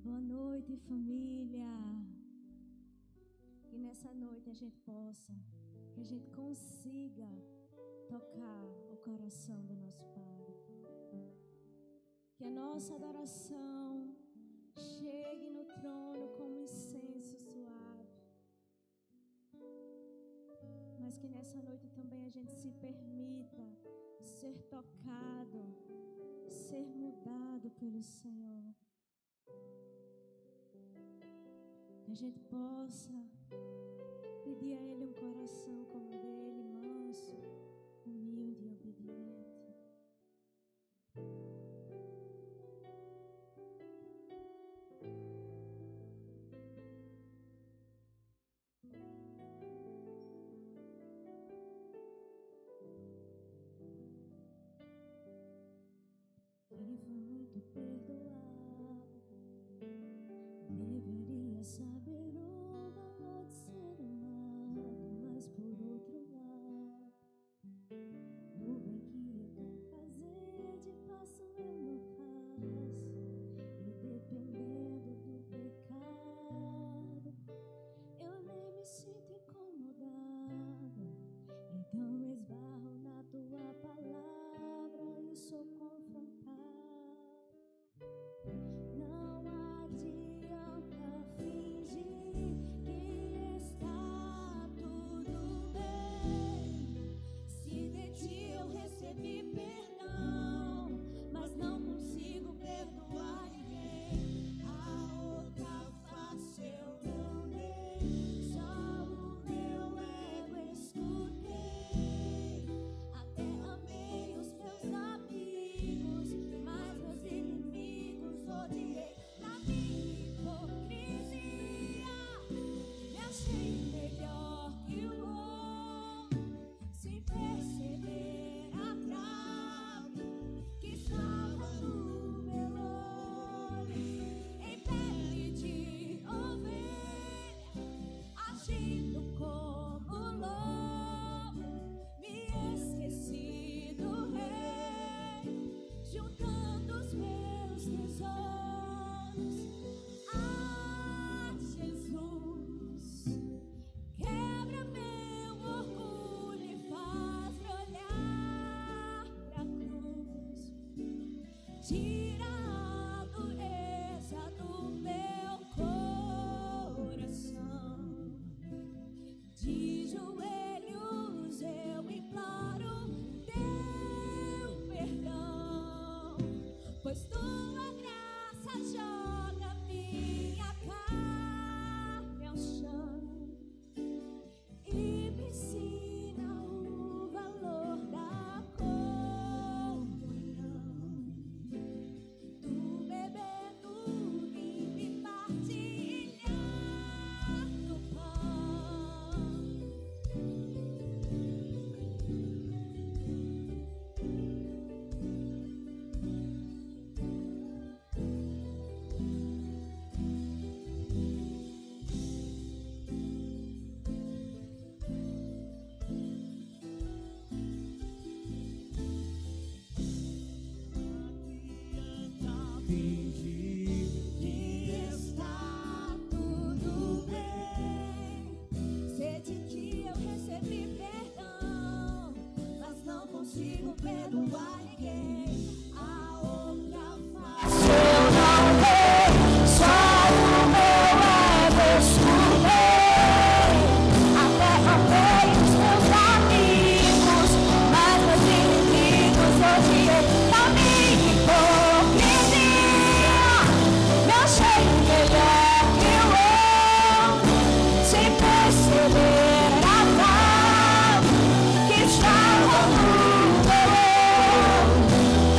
Boa noite, família. Que nessa noite a gente possa, que a gente consiga tocar o coração do nosso Pai. Que a nossa adoração chegue no trono como incenso suave. Mas que nessa noite também a gente se permita ser tocado, ser mudado pelo Senhor. Que a gente possa pedir a Ele um coração como o dele, manso, humilde e obediente. Quem foi muito perdoado deveria saber o valor de ser amado, mas por outro lado, o bem que eu quero fazer de faço eu não faço, e dependendo do pecado, eu nem me sinto incomodado. Então esbarro na tua palavra e sou confrontado. Não adianta fingir que está tudo bem. Se de ti eu recebi perdão, mas não consigo perdoar ninguém. A outra face eu não dei, só o meu ego escutei. Até amei os meus amigos, mas meus inimigos odiei. Na minha hipocrisia, me achei melhor que o outro, sem perceber a trave que estava no meu olho. Em pele de ovelha, agindo como lobo, me esqueci do rei, juntando os meus tesouros. Ah, Jesus, quebra meu orgulho e faz-me olhar pra cruz. Tira a dureza do meu coração. De joelhos eu imploro teu perdão, pois tua graça joga minha carne ao chão e me ensina o valor da comunhão. Tu bebendo e me partilhar do pão. Fingir que está tudo bem. Sei de que eu recebi perdão, mas não consigo perdoar ninguém. A outra face eu não dei, só o meu ego escutei. Até amei os meus amigos, mas meus inimigos odiei. Na minha hipocrisia, me achei melhor que o outro, sem perceber a trave que estava no meu olho.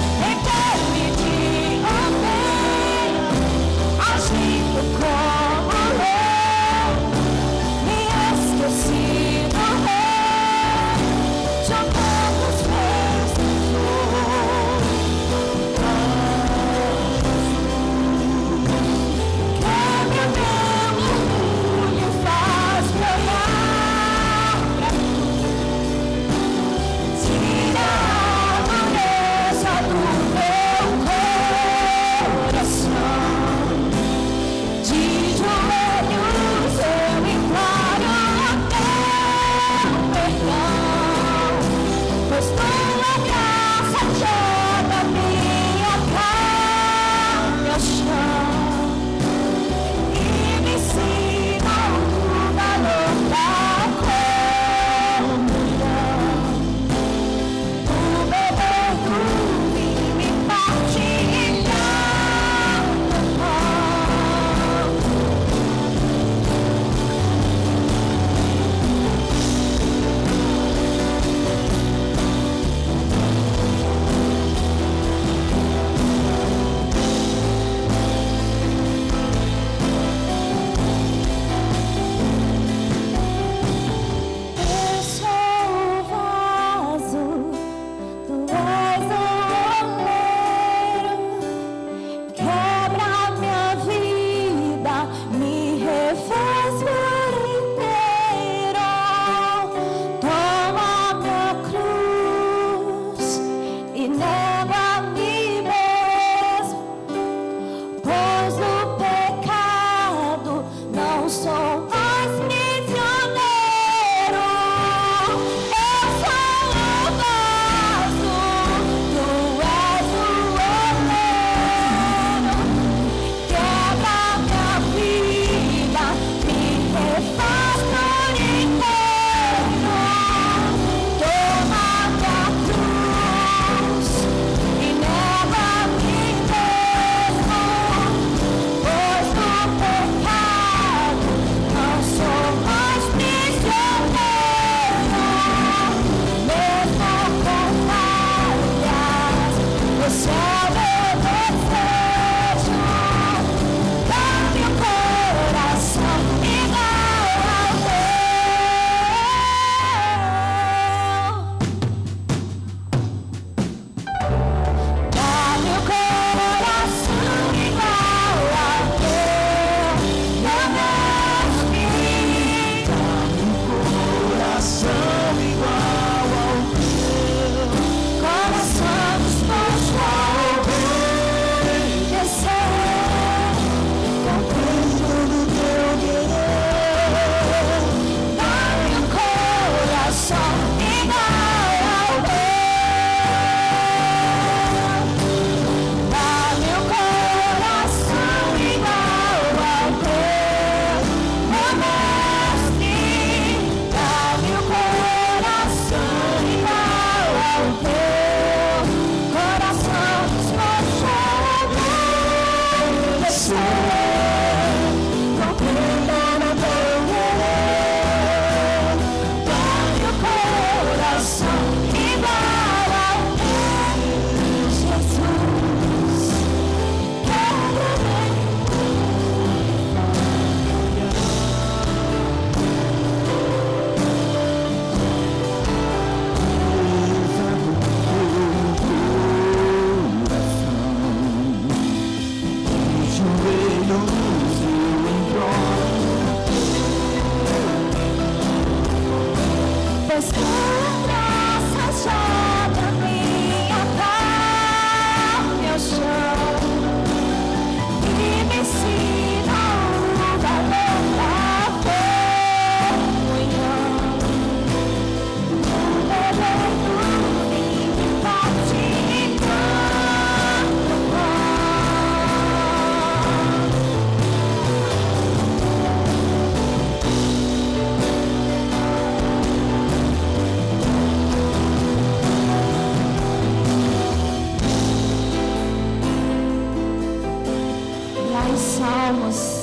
Salmos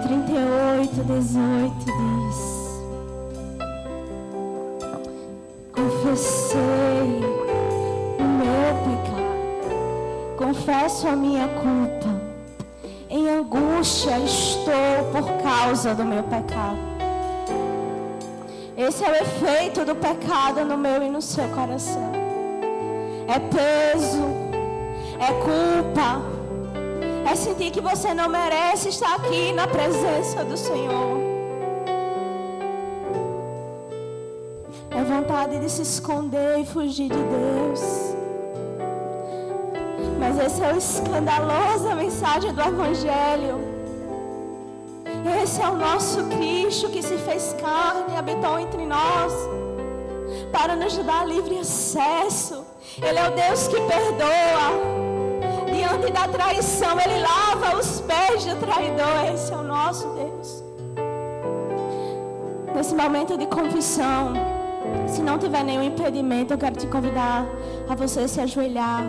38, 18 diz: confessei o meu pecado, confesso a minha culpa, em angústia estou por causa do meu pecado. Esse é o efeito do pecado no meu e no seu coração. É peso, é culpa, é sentir que você não merece estar aqui na presença do Senhor. É vontade de se esconder e fugir de Deus. Mas essa é a escandalosa mensagem do Evangelho. Esse é o nosso Cristo que se fez carne e habitou entre nós para nos dar livre acesso. Ele é o Deus que perdoa. Diante da traição, Ele lava os pés do traidor. Esse é o nosso Deus. Nesse momento de confissão, se não tiver nenhum impedimento, eu quero te convidar a você se ajoelhar.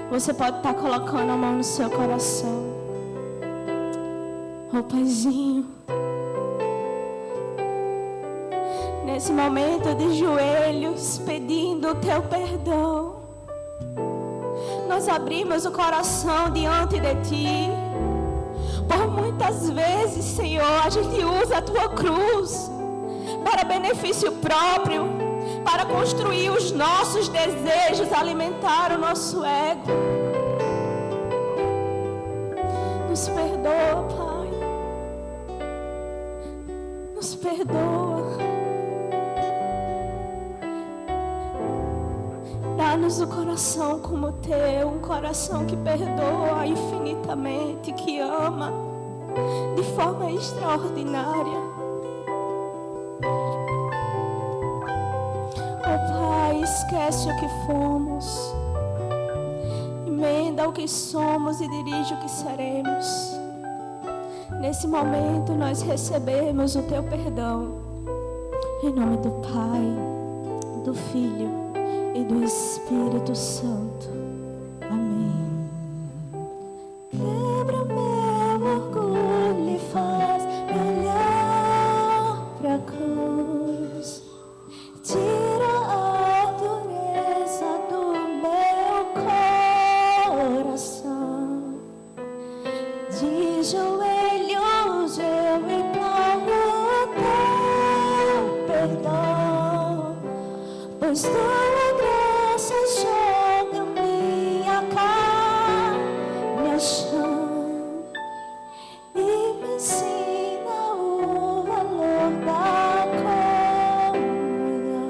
Você pode estar colocando a mão no seu coração. Oh, Paizinho, nesse momento de joelhos, pedindo o teu perdão, nós abrimos o coração diante de Ti. Por muitas vezes, Senhor, a gente usa a Tua cruz para benefício próprio, para construir os nossos desejos, alimentar o nosso ego. Nos perdoa, Pai. Nos perdoa. Dá-nos o coração como o Teu, um coração que perdoa infinitamente, que ama de forma extraordinária. Oh Pai, esquece o que fomos, emenda o que somos e dirige o que seremos. Nesse momento nós recebemos o Teu perdão, em nome do Pai, do Filho e do Espírito Santo. Amém. Quebra meu orgulho e faz me olhar pra cruz. Tira a dureza do meu coração. De joelhos eu imploro teu perdão, pois tua graça joga minha carne ao chão e me ensina o valor da comunhão,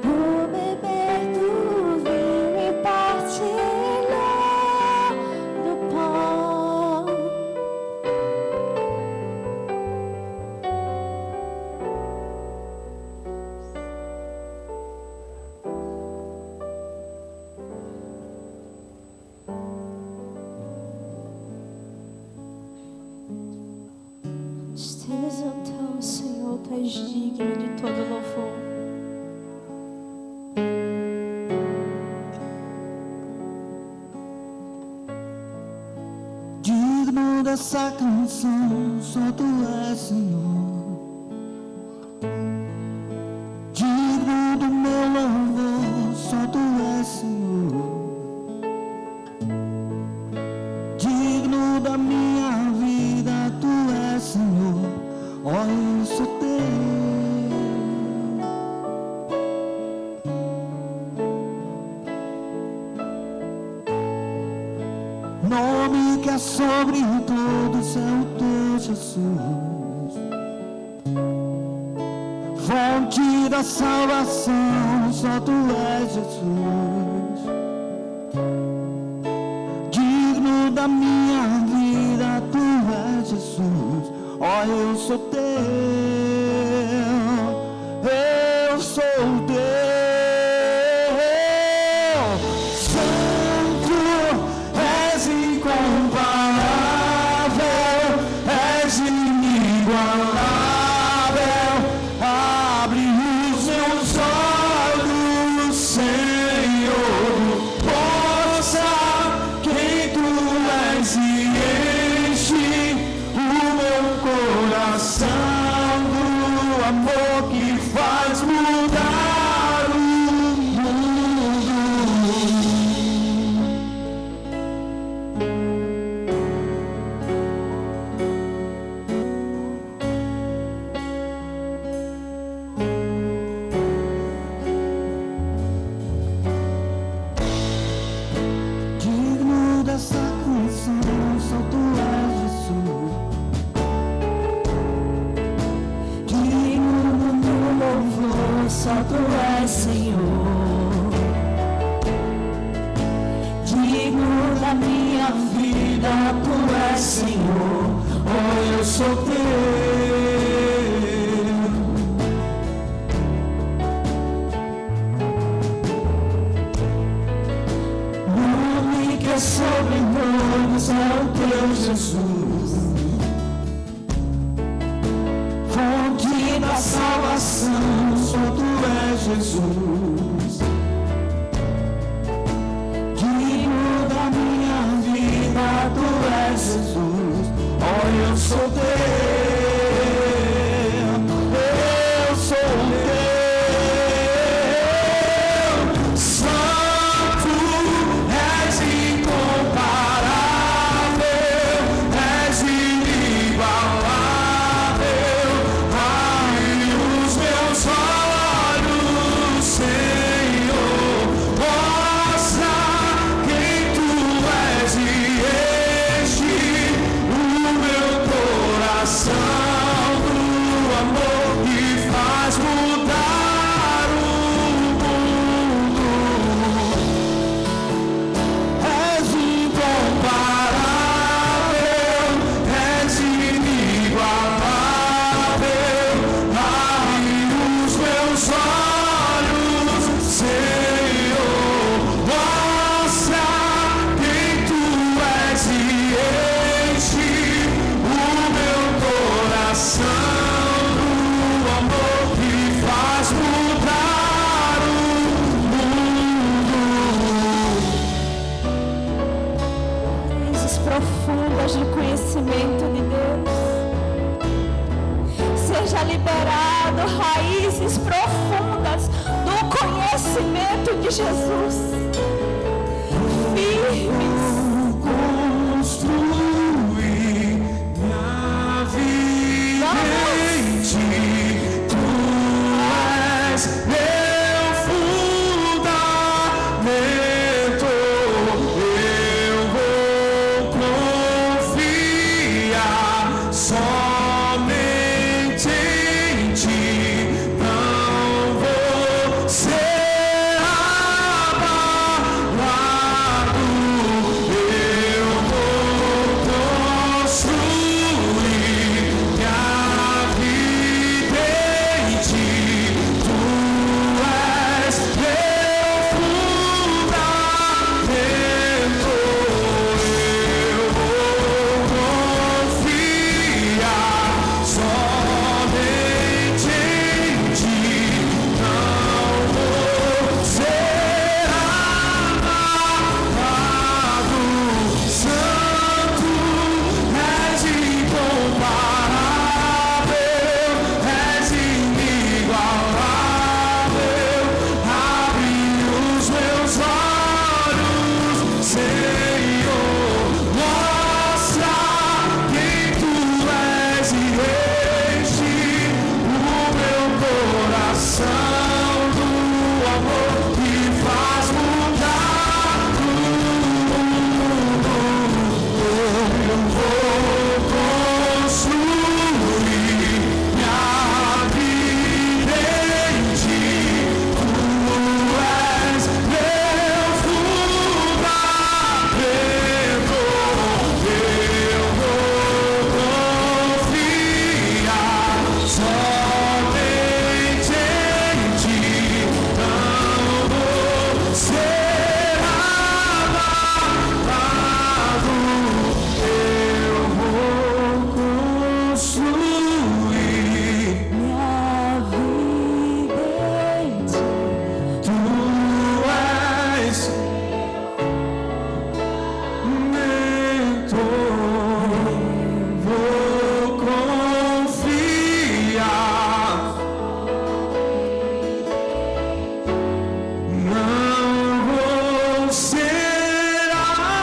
do beber do vinho e partilhar do pão. Te exaltamos, Senhor, Tu és digno de todo louvor. Digno dessa canção, só Tu és, Senhor. Digno do meu louvor, só Tu és, Senhor. Digno da minha vida, Tu és, Senhor. Ó, eu sou Teu. Nome que é sobre todos é o Teu, Jesus. Fonte da salvação, só Tu és, Jesus. Digno da minha vida, Tu és, Jesus. Ó, eu sou Teu. Eu sou Teu. Quem Tu Tu és Senhor, digno da minha vida, Tu és Senhor. Oh, eu sou teu. Nome que é sobre nomes é o teu Jesus, fonte da salvação, só Tu és Jesus. Digno da minha vida, Tu és Jesus. Oh, eu sou teu, eu sou teu. Santo, és incomparável, és inigualável. Abre os meus olhos, Senhor, mostra quem Tu és e enche o meu coração do amor que faz mudar o mundo. És incomparável, és inigualável. Abre os meus olhos, Senhor, mostra quem Tu és e enche o meu coração do amor que faz mudar o mundo. Raízes profundas de conhecimento de Deus. Seja liberado raízes profundas do conhecimento de Jesus. Firmes. Construir minha vida em Ti. Tu és meu fundamento. Eu vou confiar somente em Ti. Não vou ser abalado. Eu vou construir minha vida em Ti. Tu és meu fundamento. Eu vou confiar somente em Ti. Não vou ser abalado. Santo, és incomparável, és inigualável. Abre os meus olhos, Senhor, mostra quem Tu és e enche o meu coração do amor que faz mudar o mundo. Eu vou construir minha vida em Ti. Tu és meu fundamento. Eu vou confiar somente em Ti. Não vou ser abalado. Eu vou construir minha vida em Ti. Tu és mentor. Vou confiar. Não vou ser abalado.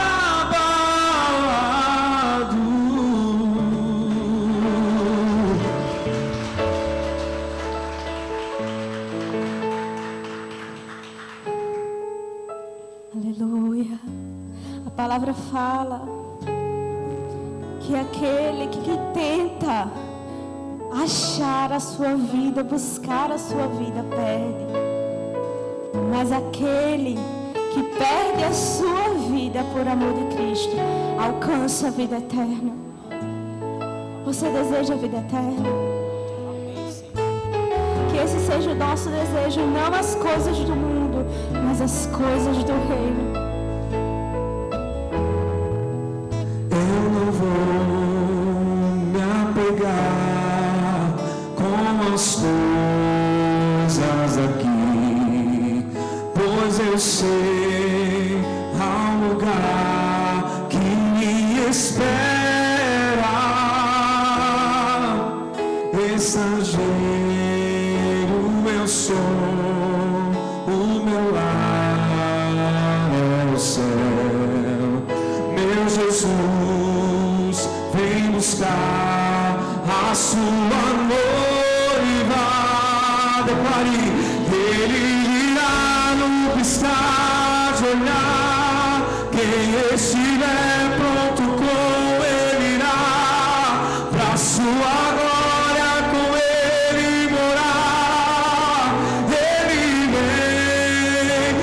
Aleluia. A palavra fala que aquele que tenta achar a sua vida, buscar a sua vida, perde. Mas aquele que perde a sua vida por amor de Cristo, alcança a vida eterna. Você deseja a vida eterna? Que esse seja o nosso desejo, não as coisas do mundo, mas as coisas do reino. Eu não vou me apegar com as coisas aqui, pois eu sei há um lugar que me espera. Estrangeiro eu sou, o meu lar é o céu. Meu Jesus vem buscar a sua noiva. Declare, ele irá no piscar de olhar. Quem estiver pronto com ele irá pra sua glória com ele morar. Ele vem,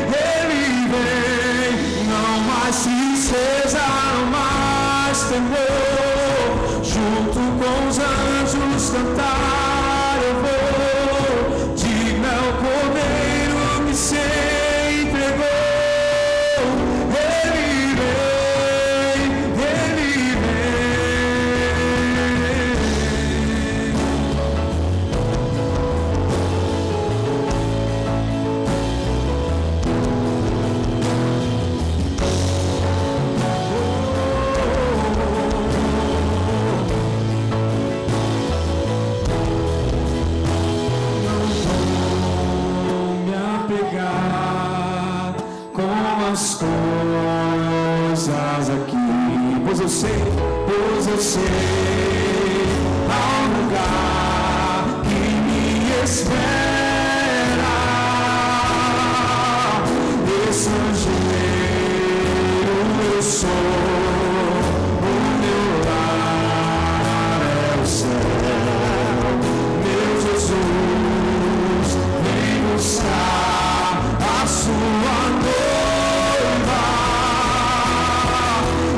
não mais tristeza, não mais temor. Junto com os anjos cantar eu vou. Digno é o Cordeiro que se entregou. Ele vem, ele me apegar com as coisas aqui, pois eu sei há um lugar que me espera. Estrangeiro eu sou, o meu lar é o céu. Meu Jesus vem buscar a sua noiva.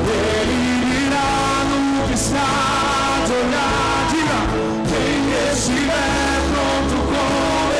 Ele irá no piscar de olhar. Diga, quem estiver pronto com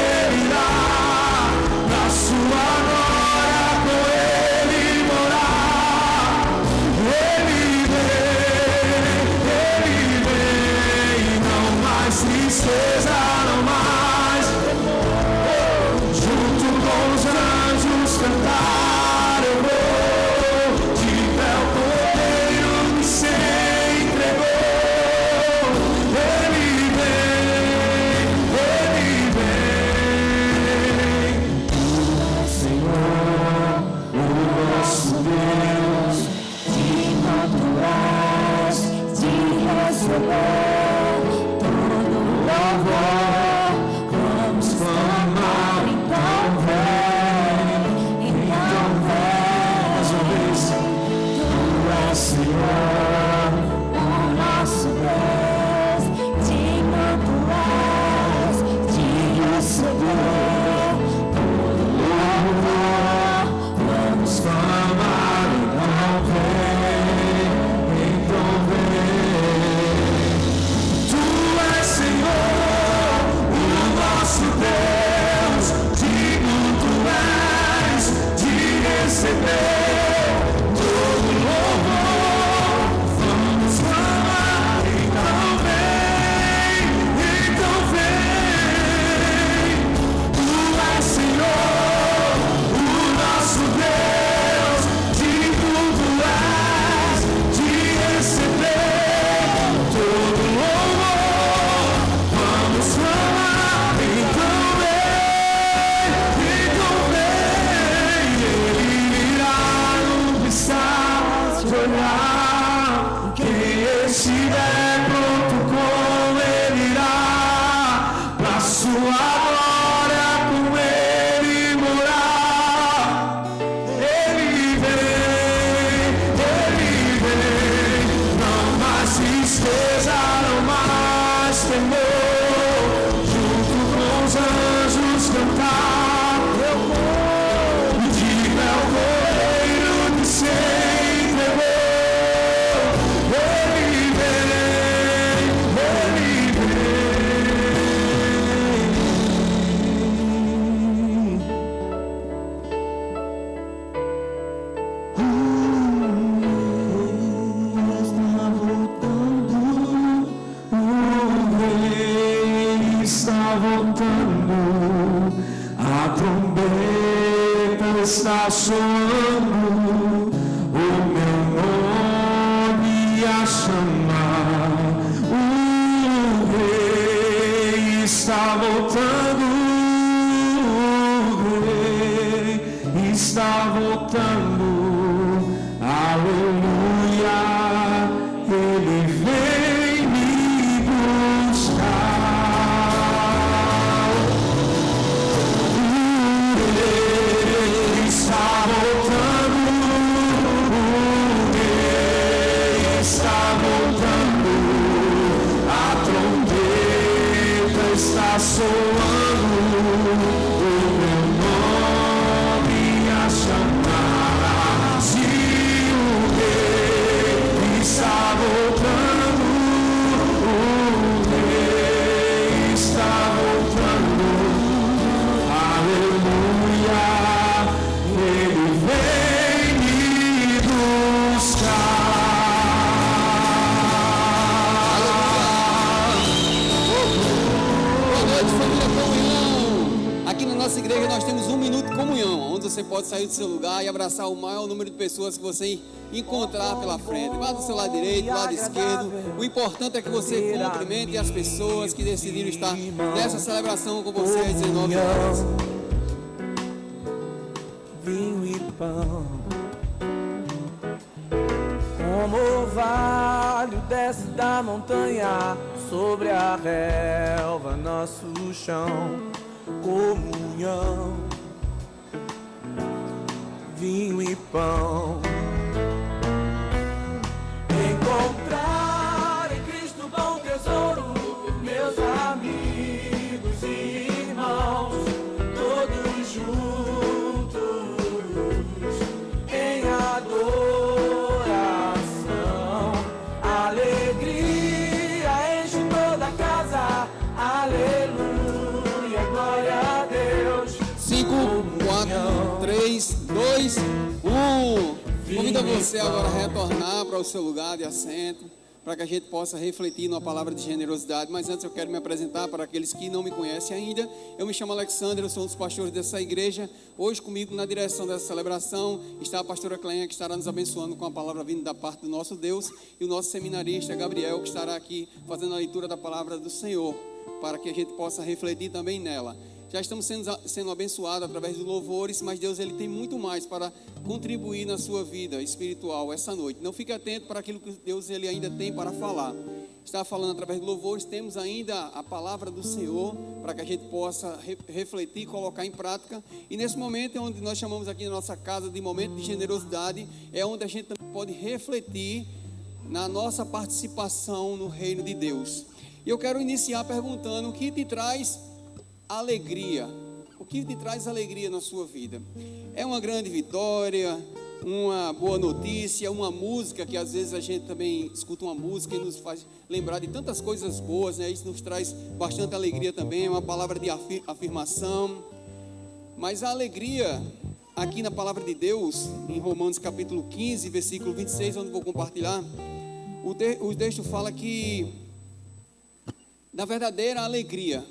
está soando o meu nome a chamar. O Rei está voltando, o Rei está voltando. Aleluia, Ele vem me buscar. O Rei está voltando, o Rei está voltando. A trombeta está soando, o meu nome a chamar. Se o Rei está voltando, o Rei está voltando. Aleluia, Ele vem me buscar. Boa noite, família Comunhão. Aqui na nossa igreja nós temos 1 minuto de comunhão, onde você pode sair do seu lugar e abraçar o maior número de pessoas que você encontrar pela frente. Vá do seu lado direito, do lado esquerdo. O importante é que você cumprimente as pessoas que decidiram estar nessa celebração com você às 19 horas. Vinho e pão, como o orvalho desce da montanha sobre a relva, nosso chão. Comunhão, vinho e pão. Encontrar em Cristo bom tesouro, meus amigos e irmãos, todos juntos em adoração. Alegria enche toda a casa, aleluia, glória a Deus. 5, 4, 3, 2, 1. Convido você agora a retornar para o seu lugar de assento, para que a gente possa refletir numa palavra de generosidade. Mas antes eu quero me apresentar para aqueles que não me conhecem ainda. Eu me chamo Alexandre, eu sou um dos pastores dessa igreja. Hoje comigo na direção dessa celebração está a pastora Clenha, que estará nos abençoando com a palavra vinda da parte do nosso Deus, e o nosso seminarista Gabriel, que estará aqui fazendo a leitura da palavra do Senhor, para que a gente possa refletir também nela. Já estamos sendo abençoados através dos louvores, mas Deus ele tem muito mais para contribuir na sua vida espiritual essa noite. Não fique atento para aquilo que Deus ele ainda tem para falar. Está falando através dos louvores, temos ainda a palavra do Senhor para que a gente possa refletir e colocar em prática. E nesse momento é onde nós chamamos aqui na nossa casa de momento de generosidade, é onde a gente também pode refletir na nossa participação no reino de Deus. E eu quero iniciar perguntando: o que te traz alegria? O que te traz alegria na sua vida? É uma grande vitória, uma boa notícia, uma música, que às vezes a gente também escuta uma música e nos faz lembrar de tantas coisas boas, né? Isso nos traz bastante alegria também, é uma palavra de afirmação. Mas a alegria, aqui na palavra de Deus, em Romanos capítulo 15, versículo 26, onde vou compartilhar, o texto fala que da verdadeira alegria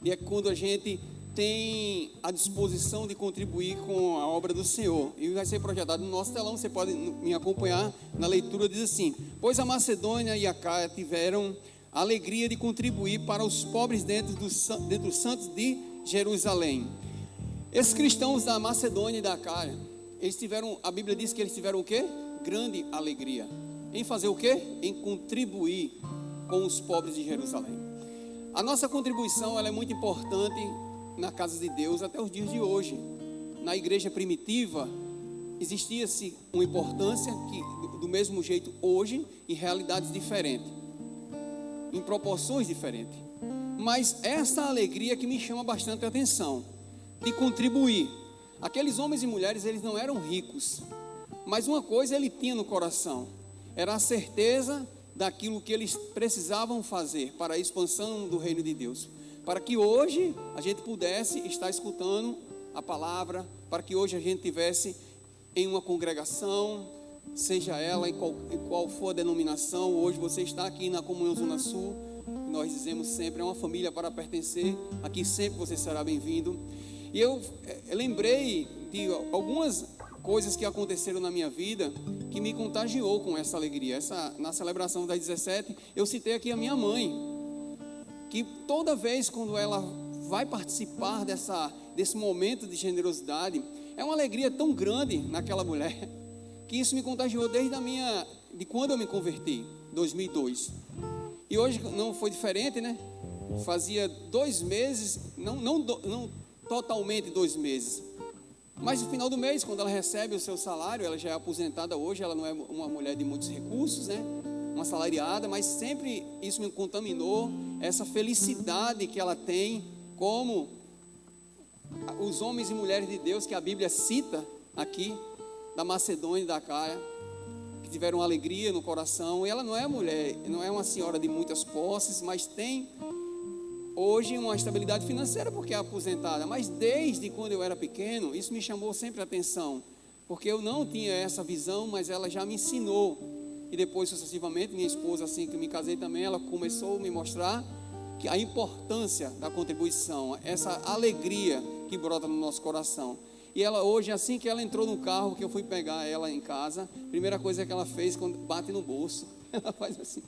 é quando a gente tem a disposição de contribuir com a obra do Senhor. E vai ser projetado no nosso telão, você pode me acompanhar na leitura. Diz assim: pois a Macedônia e a Acaia tiveram a alegria de contribuir para os pobres dentro dos santos de Jerusalém. Esses cristãos da Macedônia e da Acaia, eles tiveram, a Bíblia diz que eles tiveram o quê? Grande alegria. Em fazer o quê? Em contribuir com os pobres de Jerusalém. A nossa contribuição ela é muito importante na casa de Deus até os dias de hoje. Na igreja primitiva existia-se uma importância que, do mesmo jeito hoje, em realidades diferentes, em proporções diferentes. Mas essa alegria que me chama bastante a atenção, de contribuir. Aqueles homens e mulheres, eles não eram ricos, mas uma coisa ele tinha no coração, era a certeza daquilo que eles precisavam fazer para a expansão do reino de Deus, para que hoje a gente pudesse estar escutando a palavra, para que hoje a gente tivesse em uma congregação, seja ela em qual for a denominação. Hoje você está aqui na Comunhão Zona Sul, nós dizemos sempre, é uma família para pertencer, aqui sempre você será bem-vindo. E eu lembrei de algumas coisas que aconteceram na minha vida que me contagiou com essa alegria. Na celebração das 17, eu citei aqui a minha mãe, que toda vez quando ela vai participar desse momento de generosidade, é uma alegria tão grande naquela mulher, que isso me contagiou de quando eu me converti, 2002. E hoje não foi diferente, né? Fazia 2 meses, não totalmente 2 meses, mas no final do mês, quando ela recebe o seu salário, ela já é aposentada hoje, ela não é uma mulher de muitos recursos, né? Uma assalariada, mas sempre isso me contaminou, essa felicidade que ela tem, como os homens e mulheres de Deus que a Bíblia cita aqui, da Macedônia e da Acaia, que tiveram alegria no coração. E ela não é mulher, não é uma senhora de muitas posses, mas tem hoje uma estabilidade financeira porque é aposentada. Mas desde quando eu era pequeno, isso me chamou sempre a atenção, porque eu não tinha essa visão, mas ela já me ensinou. E depois, sucessivamente, minha esposa, assim que eu me casei também, ela começou a me mostrar que a importância da contribuição, essa alegria que brota no nosso coração. E ela hoje, assim que ela entrou no carro, que eu fui pegar ela em casa, a primeira coisa que ela fez, quando bate no bolso, ela faz assim,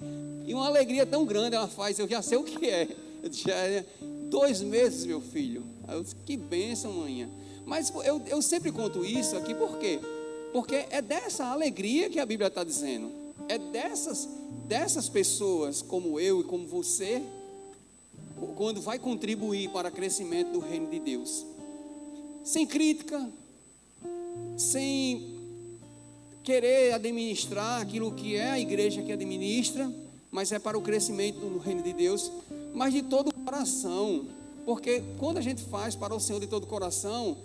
e uma alegria tão grande ela faz, eu já sei o que é. Eu disse, 2 meses, meu filho. Aí eu disse, que bênção, manhã. Mas eu sempre conto isso aqui, por quê? Porque é dessa alegria que a Bíblia está dizendo, é dessas pessoas como eu e como você, quando vai contribuir para o crescimento do reino de Deus, sem crítica, sem querer administrar aquilo que é a igreja que administra, mas é para o crescimento do reino de Deus, mas de todo o coração, porque quando a gente faz para o Senhor de todo o coração,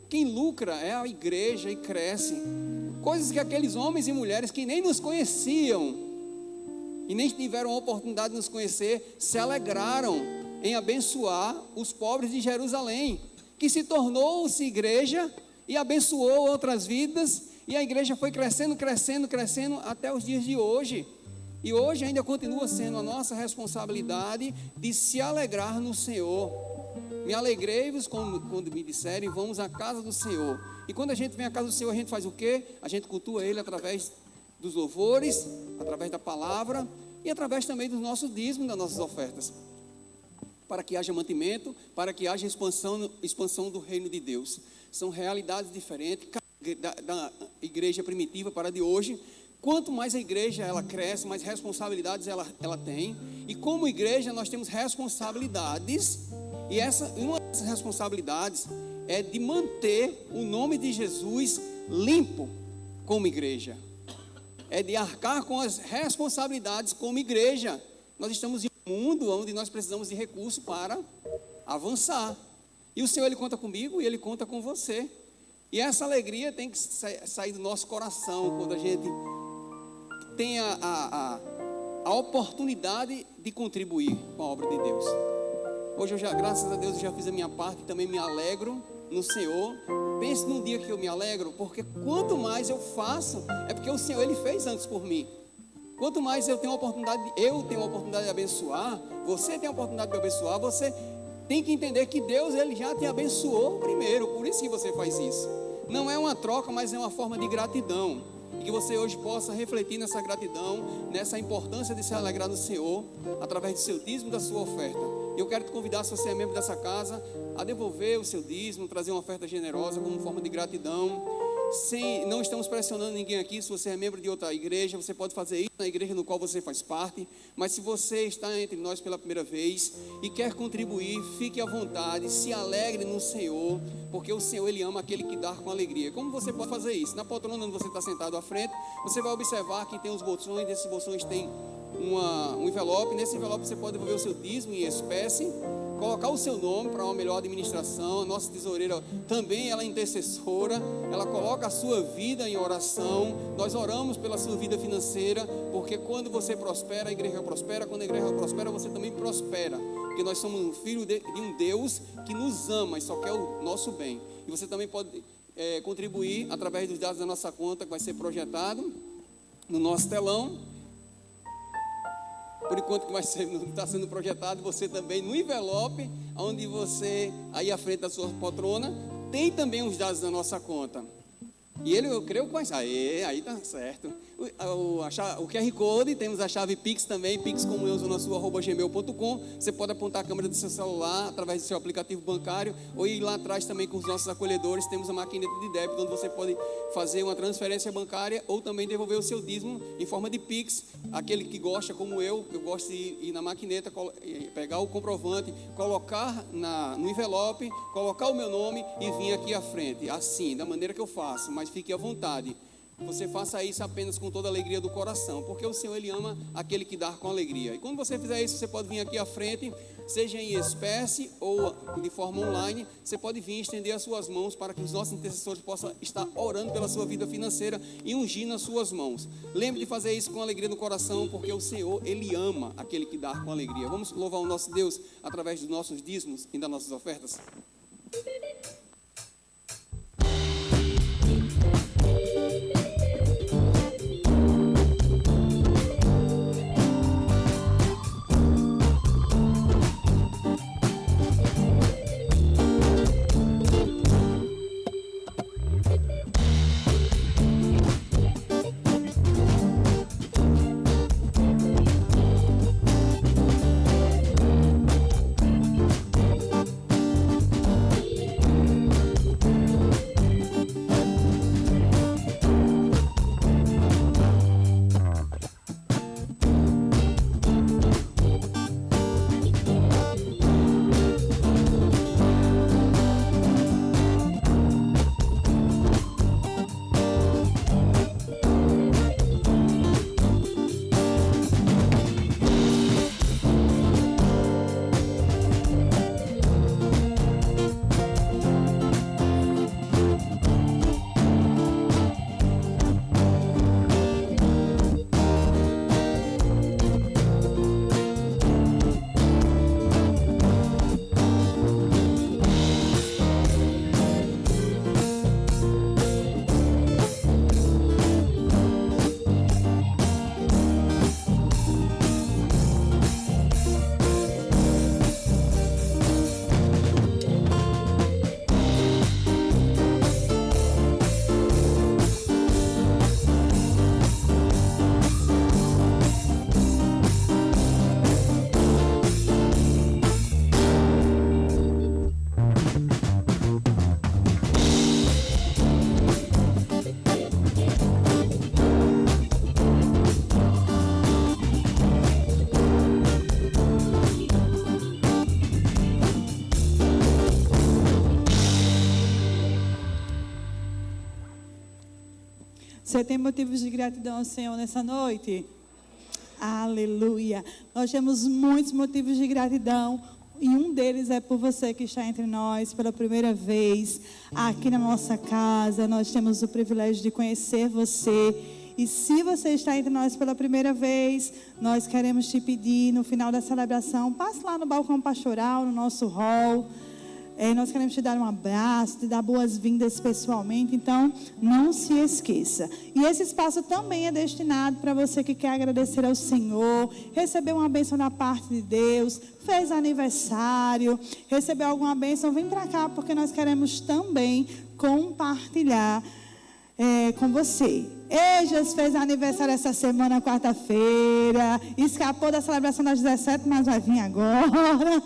quem lucra é a igreja e cresce. Coisas que aqueles homens e mulheres que nem nos conheciam e nem tiveram a oportunidade de nos conhecer, se alegraram em abençoar os pobres de Jerusalém, que se tornou-se igreja e abençoou outras vidas, e a igreja foi crescendo até os dias de hoje. E hoje ainda continua sendo a nossa responsabilidade de se alegrar no Senhor. Me alegrei-vos quando me disserem, vamos à casa do Senhor. E quando a gente vem à casa do Senhor, a gente faz o quê? A gente cultua Ele através dos louvores, através da palavra e através também do nosso dízimo, das nossas ofertas, para que haja mantimento, para que haja expansão do reino de Deus. São realidades diferentes da igreja primitiva para a de hoje. Quanto mais a igreja ela cresce, mais responsabilidades ela tem. E como igreja nós temos responsabilidades, e uma dessas responsabilidades é de manter o nome de Jesus limpo como igreja. É de arcar com as responsabilidades como igreja. Nós estamos em um mundo onde nós precisamos de recursos para avançar. E o Senhor, Ele conta comigo e Ele conta com você. E essa alegria tem que sair do nosso coração quando a gente tem a oportunidade de contribuir com a obra de Deus. Hoje graças a Deus, eu já fiz a minha parte, também me alegro no Senhor. Pense num dia que eu me alegro, porque quanto mais eu faço, é porque o Senhor Ele fez antes por mim. Quanto mais eu tenho a oportunidade de abençoar, você tem a oportunidade de abençoar, você tem que entender que Deus Ele já te abençoou primeiro, por isso que você faz isso. Não é uma troca, mas é uma forma de gratidão. E que você hoje possa refletir nessa gratidão, nessa importância de se alegrar no Senhor, através do seu dízimo e da sua oferta. Eu quero te convidar, se você é membro dessa casa, a devolver o seu dízimo, trazer uma oferta generosa como forma de gratidão. Não estamos pressionando ninguém aqui. Se você é membro de outra igreja, você pode fazer isso na igreja no qual você faz parte. Mas se você está entre nós pela primeira vez e quer contribuir, fique à vontade, se alegre no Senhor, porque o Senhor Ele ama aquele que dá com alegria. Como você pode fazer isso? Na poltrona onde você está sentado à frente, você vai observar que tem os bolsões. Desses bolsões tem um envelope. Nesse envelope você pode devolver o seu dízimo em espécie, colocar o seu nome para uma melhor administração. A nossa tesoureira também, ela é intercessora, ela coloca a sua vida em oração. Nós oramos pela sua vida financeira, porque quando você prospera, a igreja prospera. Quando a igreja prospera, você também prospera, porque nós somos um filho de um Deus que nos ama e só quer o nosso bem. E você também pode contribuir através dos dados da nossa conta, que vai ser projetado no nosso telão, por enquanto que está sendo projetado, você também no envelope, onde você, aí à frente da sua poltrona, tem também os dados da nossa conta. E ele, eu creio, aí tá certo. O QR Code, temos a chave Pix também, pixcomunhãozona-sul@gmail.com. Você pode apontar a câmera do seu celular através do seu aplicativo bancário, ou ir lá atrás também com os nossos acolhedores. Temos a maquineta de débito, onde você pode fazer uma transferência bancária ou também devolver o seu dízimo em forma de Pix. Aquele que gosta, como eu gosto de ir na maquineta, pegar o comprovante, colocar no envelope, colocar o meu nome e vir aqui à frente, assim, da maneira que eu faço. Mas fique à vontade, você faça isso apenas com toda a alegria do coração, porque o Senhor, Ele ama aquele que dá com alegria. E quando você fizer isso, você pode vir aqui à frente, seja em espécie ou de forma online. Você pode vir estender as suas mãos para que os nossos intercessores possam estar orando pela sua vida financeira e ungir nas suas mãos. Lembre de fazer isso com alegria no coração, porque o Senhor, Ele ama aquele que dá com alegria. Vamos louvar o nosso Deus através dos nossos dízimos e das nossas ofertas. Você tem motivos de gratidão ao Senhor nessa noite? Aleluia! Nós temos muitos motivos de gratidão. E um deles é por você que está entre nós pela primeira vez aqui na nossa casa. Nós temos o privilégio de conhecer você. E se você está entre nós pela primeira vez, nós queremos te pedir no final da celebração, passe lá no balcão pastoral, no nosso hall. Nós queremos te dar um abraço, te dar boas-vindas pessoalmente, então não se esqueça. E esse espaço também é destinado para você que quer agradecer ao Senhor, receber uma bênção da parte de Deus, fez aniversário, recebeu alguma bênção, vem para cá, porque nós queremos também compartilhar com você. Ejas fez aniversário essa semana, quarta-feira, escapou da celebração das 17, mas vai vir agora,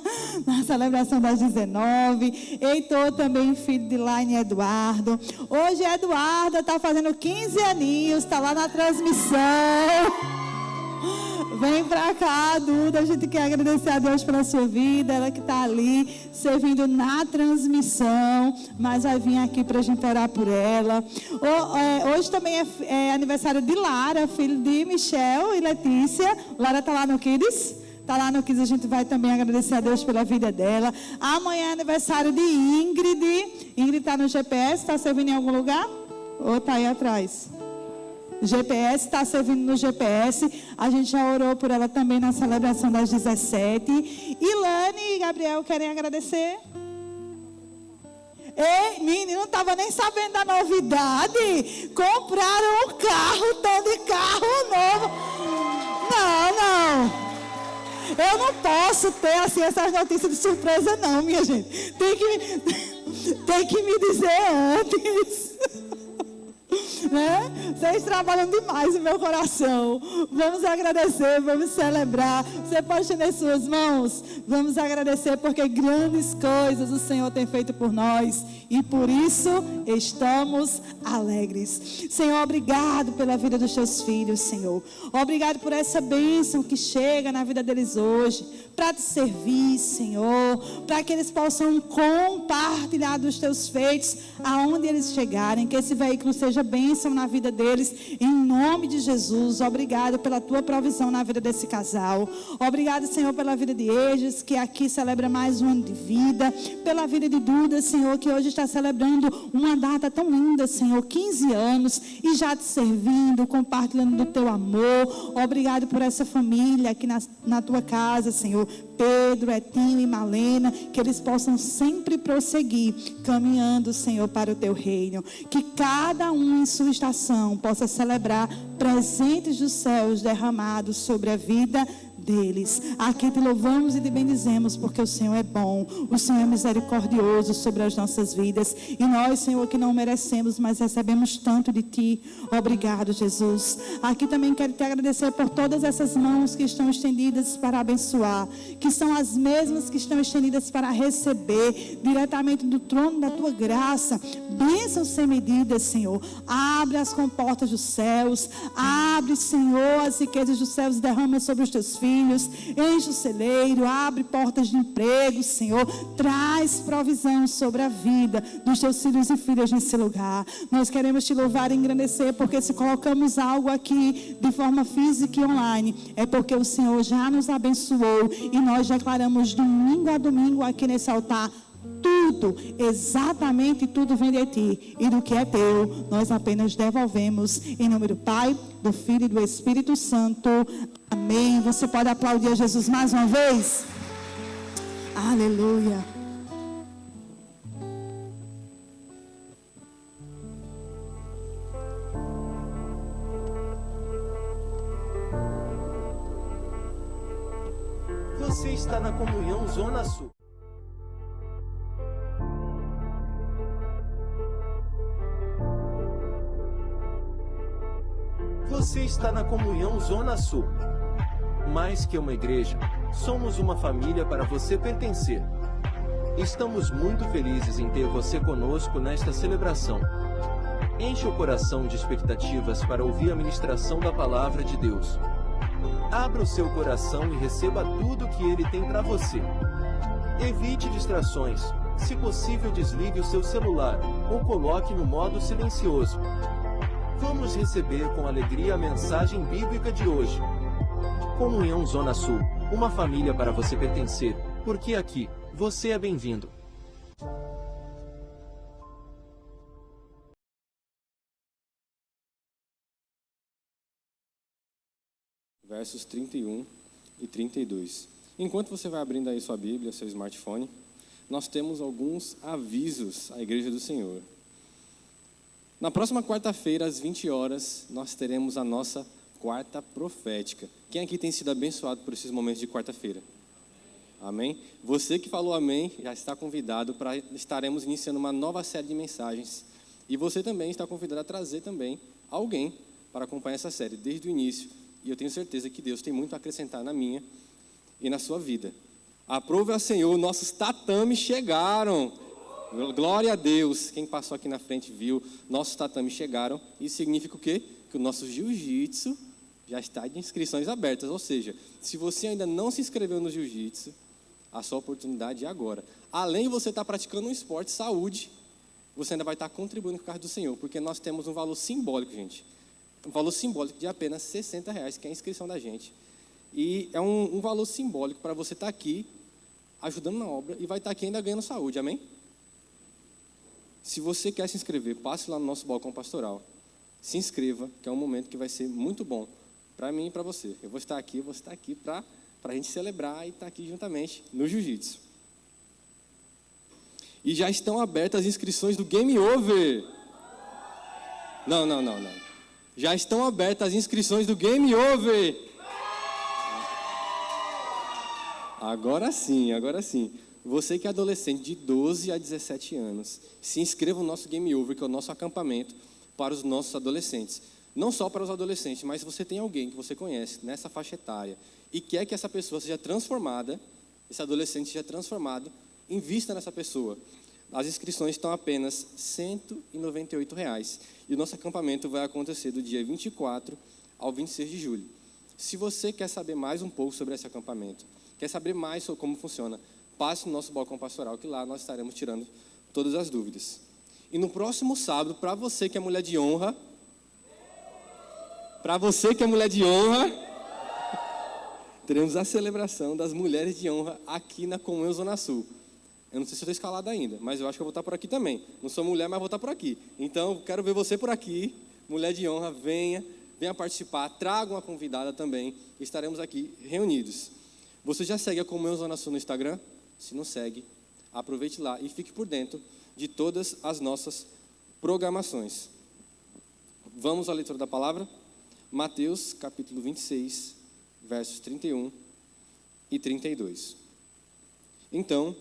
na celebração das 19. Heitor também, filho de Laine e Eduardo. Hoje Eduardo está fazendo 15 aninhos, está lá na transmissão. Vem pra cá, Duda, a gente quer agradecer a Deus pela sua vida, ela que está ali, servindo na transmissão, mas vai vir aqui pra gente orar por ela. Hoje também é aniversário de Lara, filho de Michel e Letícia. Lara está lá no Kids? Está lá no Kids, a gente vai também agradecer a Deus pela vida dela. Amanhã é aniversário de Ingrid. Ingrid está no GPS, está servindo em algum lugar? Ou está aí atrás? GPS, está servindo no GPS. A gente já orou por ela também na celebração das 17. Ilane e Gabriel querem agradecer. Ei, menino, não estava nem sabendo da novidade. Compraram um carro, tão de carro novo. Não. Eu não posso ter assim essas notícias de surpresa não, minha gente. Tem que me dizer antes. Né? Vocês trabalham demais no meu coração. Vamos agradecer, vamos celebrar. Você pode estender suas mãos. Vamos agradecer porque grandes coisas o Senhor tem feito por nós e por isso estamos alegres. Senhor, obrigado pela vida dos teus filhos, Senhor. Obrigado por essa bênção que chega na vida deles hoje, para te servir, Senhor, para que eles possam compartilhar dos teus feitos aonde eles chegarem, que esse veículo seja bênção na vida deles, em nome de Jesus. Obrigado pela tua provisão na vida desse casal. Obrigado, Senhor, pela vida de Eges, que aqui celebra mais um ano de vida, pela vida de Duda, Senhor, que hoje está celebrando uma data tão linda, Senhor, 15 anos, e já te servindo, compartilhando do teu amor. Obrigado por essa família aqui na tua casa, Senhor, Pedro, Etinho e Malena, que eles possam sempre prosseguir, caminhando, Senhor, para o teu reino, que cada um em sua estação possa celebrar presentes dos céus derramados sobre a vida deles. Aqui te louvamos e te bendizemos, porque o Senhor é bom, o Senhor é misericordioso sobre as nossas vidas, e nós, Senhor, que não merecemos, mas recebemos tanto de ti. Obrigado, Jesus. Aqui também quero te agradecer por todas essas mãos que estão estendidas para abençoar, que são as mesmas que estão estendidas para receber diretamente do trono da tua graça bênçãos sem medidas, Senhor. Abre as comportas dos céus, abre, Senhor, as riquezas dos céus, derrama sobre os teus filhos, enche o celeiro, abre portas de emprego, Senhor, traz provisão sobre a vida dos teus filhos e filhas nesse lugar. Nós queremos te louvar e engrandecer, porque se colocamos algo aqui de forma física e online, é porque o Senhor já nos abençoou, e nós declaramos domingo a domingo aqui nesse altar: tudo, exatamente tudo vem de ti, e do que é teu nós apenas devolvemos, em nome do Pai, do Filho e do Espírito Santo. Amém. Você pode aplaudir a Jesus mais uma vez? Aleluia. Você está na Comunhão Zona Sul. Você está na Comunhão Zona Sul. Mais que uma igreja, somos uma família para você pertencer. Estamos muito felizes em ter você conosco nesta celebração. Enche o coração de expectativas para ouvir a ministração da Palavra de Deus. Abra o seu coração e receba tudo que Ele tem para você. Evite distrações. Se possível, desligue o seu celular ou coloque no modo silencioso. Vamos receber com alegria a mensagem bíblica de hoje. Comunhão Zona Sul, uma família para você pertencer, porque aqui, você é bem-vindo. Versos 31 e 32. Enquanto você vai abrindo aí sua Bíblia, seu smartphone, nós temos alguns avisos à Igreja do Senhor. Na próxima quarta-feira, às 20 horas, nós teremos a nossa quarta profética. Quem aqui tem sido abençoado por esses momentos de quarta-feira? Amém? Você que falou amém, já está convidado para estaremos iniciando uma nova série de mensagens. E você também está convidado a trazer também alguém para acompanhar essa série desde o início. E eu tenho certeza que Deus tem muito a acrescentar na minha e na sua vida. Aprove ao Senhor, nossos tatames chegaram. Glória a Deus. Quem passou aqui na frente viu, nossos tatames chegaram. Isso significa o quê? Que o nosso jiu-jitsu já está de inscrições abertas. Ou seja, se você ainda não se inscreveu no jiu-jitsu, a sua oportunidade é agora. Além de você estar praticando um esporte, saúde, você ainda vai estar contribuindo com o carro do Senhor, porque nós temos um valor simbólico, gente. Um valor simbólico de apenas R$60, que é a inscrição da gente. E é um valor simbólico para você estar aqui, ajudando na obra, e vai estar aqui ainda ganhando saúde, amém? Se você quer se inscrever, passe lá no nosso balcão pastoral. Se inscreva, que é um momento que vai ser muito bom para mim e para você. Eu vou estar aqui para a gente celebrar e estar aqui juntamente no jiu-jitsu. E já estão abertas as inscrições do Game Over. Não. Já estão abertas as inscrições do Game Over. Agora sim, agora sim. Você que é adolescente de 12 a 17 anos, se inscreva no nosso Game Over, que é o nosso acampamento para os nossos adolescentes. Não só para os adolescentes, mas se você tem alguém que você conhece nessa faixa etária e quer que essa pessoa seja transformada, esse adolescente seja transformado, invista nessa pessoa. As inscrições estão apenas R$ 198. E o nosso acampamento vai acontecer do dia 24 ao 26 de julho. Se você quer saber mais um pouco sobre esse acampamento, quer saber mais sobre como funciona, passe no nosso balcão pastoral, que lá nós estaremos tirando todas as dúvidas. E no próximo sábado, para você que é mulher de honra, teremos a celebração das mulheres de honra aqui na Comunhão Zona Sul. Eu não sei se eu estou escalado ainda, mas eu acho que eu vou estar por aqui também. Não sou mulher, mas vou estar por aqui. Então, quero ver você por aqui, mulher de honra, venha participar, traga uma convidada também, estaremos aqui reunidos. Você já segue a Comunhão Zona Sul no Instagram? Se não segue, aproveite lá e fique por dentro de todas as nossas programações. Vamos à leitura da palavra? Mateus, capítulo 26, versos 31 e 32. Então,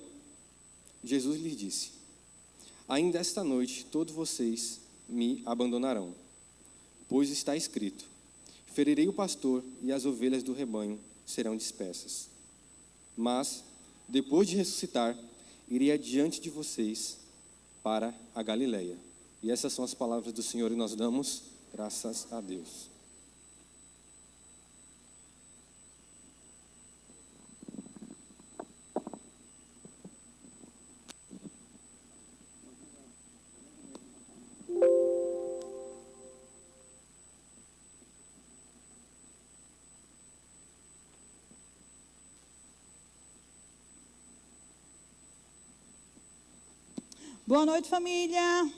Jesus lhes disse: ainda esta noite todos vocês me abandonarão, pois está escrito: ferirei o pastor e as ovelhas do rebanho serão dispersas. Mas, depois de ressuscitar, irei adiante de vocês para a Galileia. E essas são as palavras do Senhor e nós damos graças a Deus. Boa noite, família.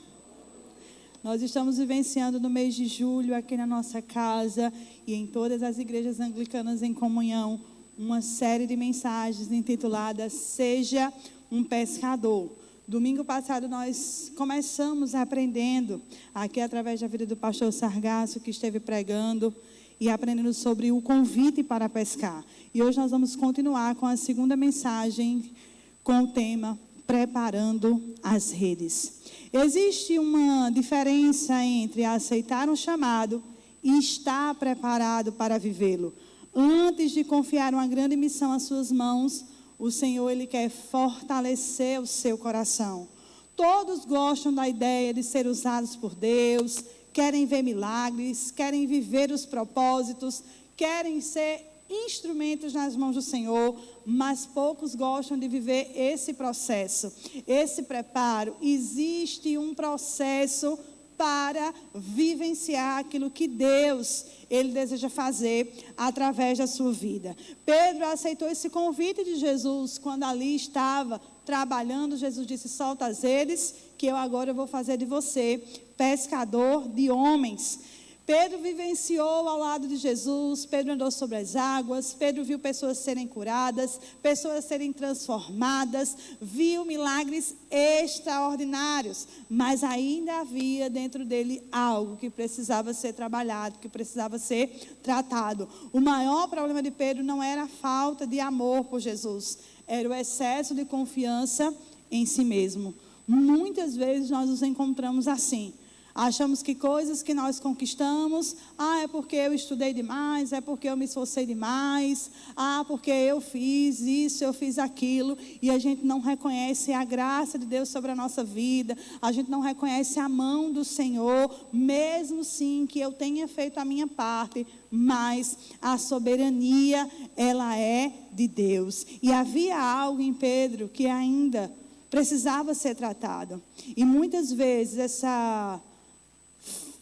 Nós estamos vivenciando no mês de julho, aqui na nossa casa e em todas as igrejas anglicanas em comunhão, uma série de mensagens intituladas Seja um Pescador. Domingo passado nós começamos aprendendo, aqui através da vida do pastor Sargasso, que esteve pregando e aprendendo sobre o convite para pescar. E hoje nós vamos continuar com a segunda mensagem, com o tema Preparando as redes. Existe uma diferença entre aceitar um chamado e estar preparado para vivê-lo. Antes de confiar uma grande missão às suas mãos, o Senhor, Ele quer fortalecer o seu coração. Todos gostam da ideia de ser usados por Deus, querem ver milagres, querem viver os propósitos, querem ser instrumentos nas mãos do Senhor, mas poucos gostam de viver esse processo, esse preparo. Existe um processo para vivenciar aquilo que Deus, Ele deseja fazer através da sua vida. Pedro aceitou esse convite de Jesus quando ali estava trabalhando. Jesus disse: solta as redes, que eu agora vou fazer de você pescador de homens. Pedro vivenciou ao lado de Jesus, Pedro andou sobre as águas, Pedro viu pessoas serem curadas, pessoas serem transformadas, viu milagres extraordinários, mas ainda havia dentro dele algo que precisava ser trabalhado, que precisava ser tratado. O maior problema de Pedro não era a falta de amor por Jesus, era o excesso de confiança em si mesmo. Muitas vezes nós nos encontramos assim. Achamos que coisas que nós conquistamos, é porque eu estudei demais, é porque eu me esforcei demais, porque eu fiz isso, eu fiz aquilo, e a gente não reconhece a graça de Deus sobre a nossa vida, a gente não reconhece a mão do Senhor, mesmo sim que eu tenha feito a minha parte, mas a soberania, ela é de Deus. E havia algo em Pedro que ainda precisava ser tratado, e muitas vezes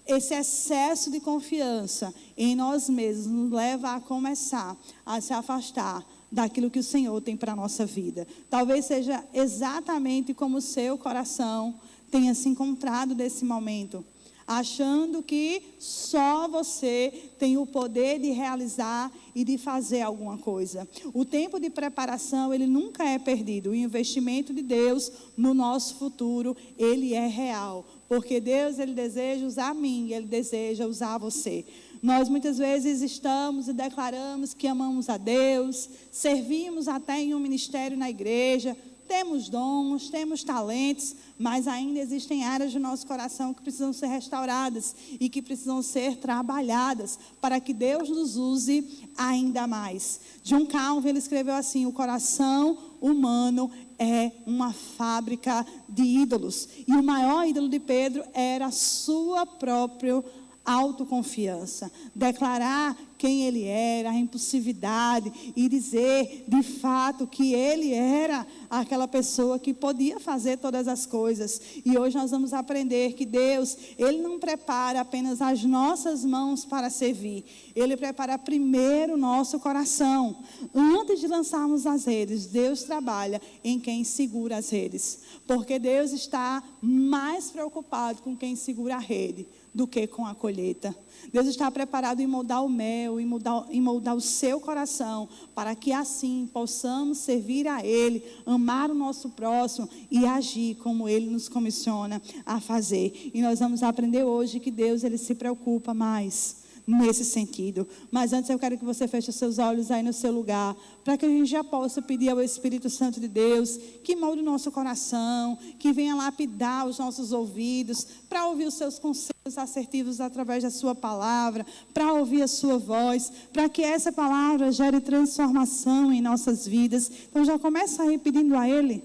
esse excesso de confiança em nós mesmos nos leva a começar a se afastar daquilo que o Senhor tem para a nossa vida. Talvez seja exatamente como o seu coração tenha se encontrado nesse momento, achando que só você tem o poder de realizar e de fazer alguma coisa. O tempo de preparação, ele nunca é perdido. O investimento de Deus no nosso futuro, ele é real. Porque Deus, Ele deseja usar a mim, Ele deseja usar você. Nós muitas vezes estamos e declaramos que amamos a Deus, servimos até em um ministério na igreja, temos dons, temos talentos, mas ainda existem áreas do nosso coração que precisam ser restauradas e que precisam ser trabalhadas para que Deus nos use ainda mais. John Calvin, ele escreveu assim: o coração humano é uma fábrica de ídolos. E o maior ídolo de Pedro era a sua própria autoconfiança, declarar quem ele era, a impulsividade e dizer de fato que ele era aquela pessoa que podia fazer todas as coisas. E hoje nós vamos aprender que Deus, Ele não prepara apenas as nossas mãos para servir, Ele prepara primeiro o nosso coração. Antes de lançarmos as redes, Deus trabalha em quem segura as redes, porque Deus está mais preocupado com quem segura a rede do que com a colheita. Deus está preparado em moldar o mel, em moldar o seu coração, para que assim possamos servir a Ele, amar o nosso próximo e agir como Ele nos comissiona a fazer. E nós vamos aprender hoje que Deus, Ele se preocupa mais nesse sentido. Mas antes eu quero que você feche os seus olhos aí no seu lugar, para que a gente já possa pedir ao Espírito Santo de Deus que molde o nosso coração, que venha lapidar os nossos ouvidos, para ouvir os seus conselhos assertivos através da sua palavra, para ouvir a sua voz, para que essa palavra gere transformação em nossas vidas. Então já começa aí pedindo a Ele.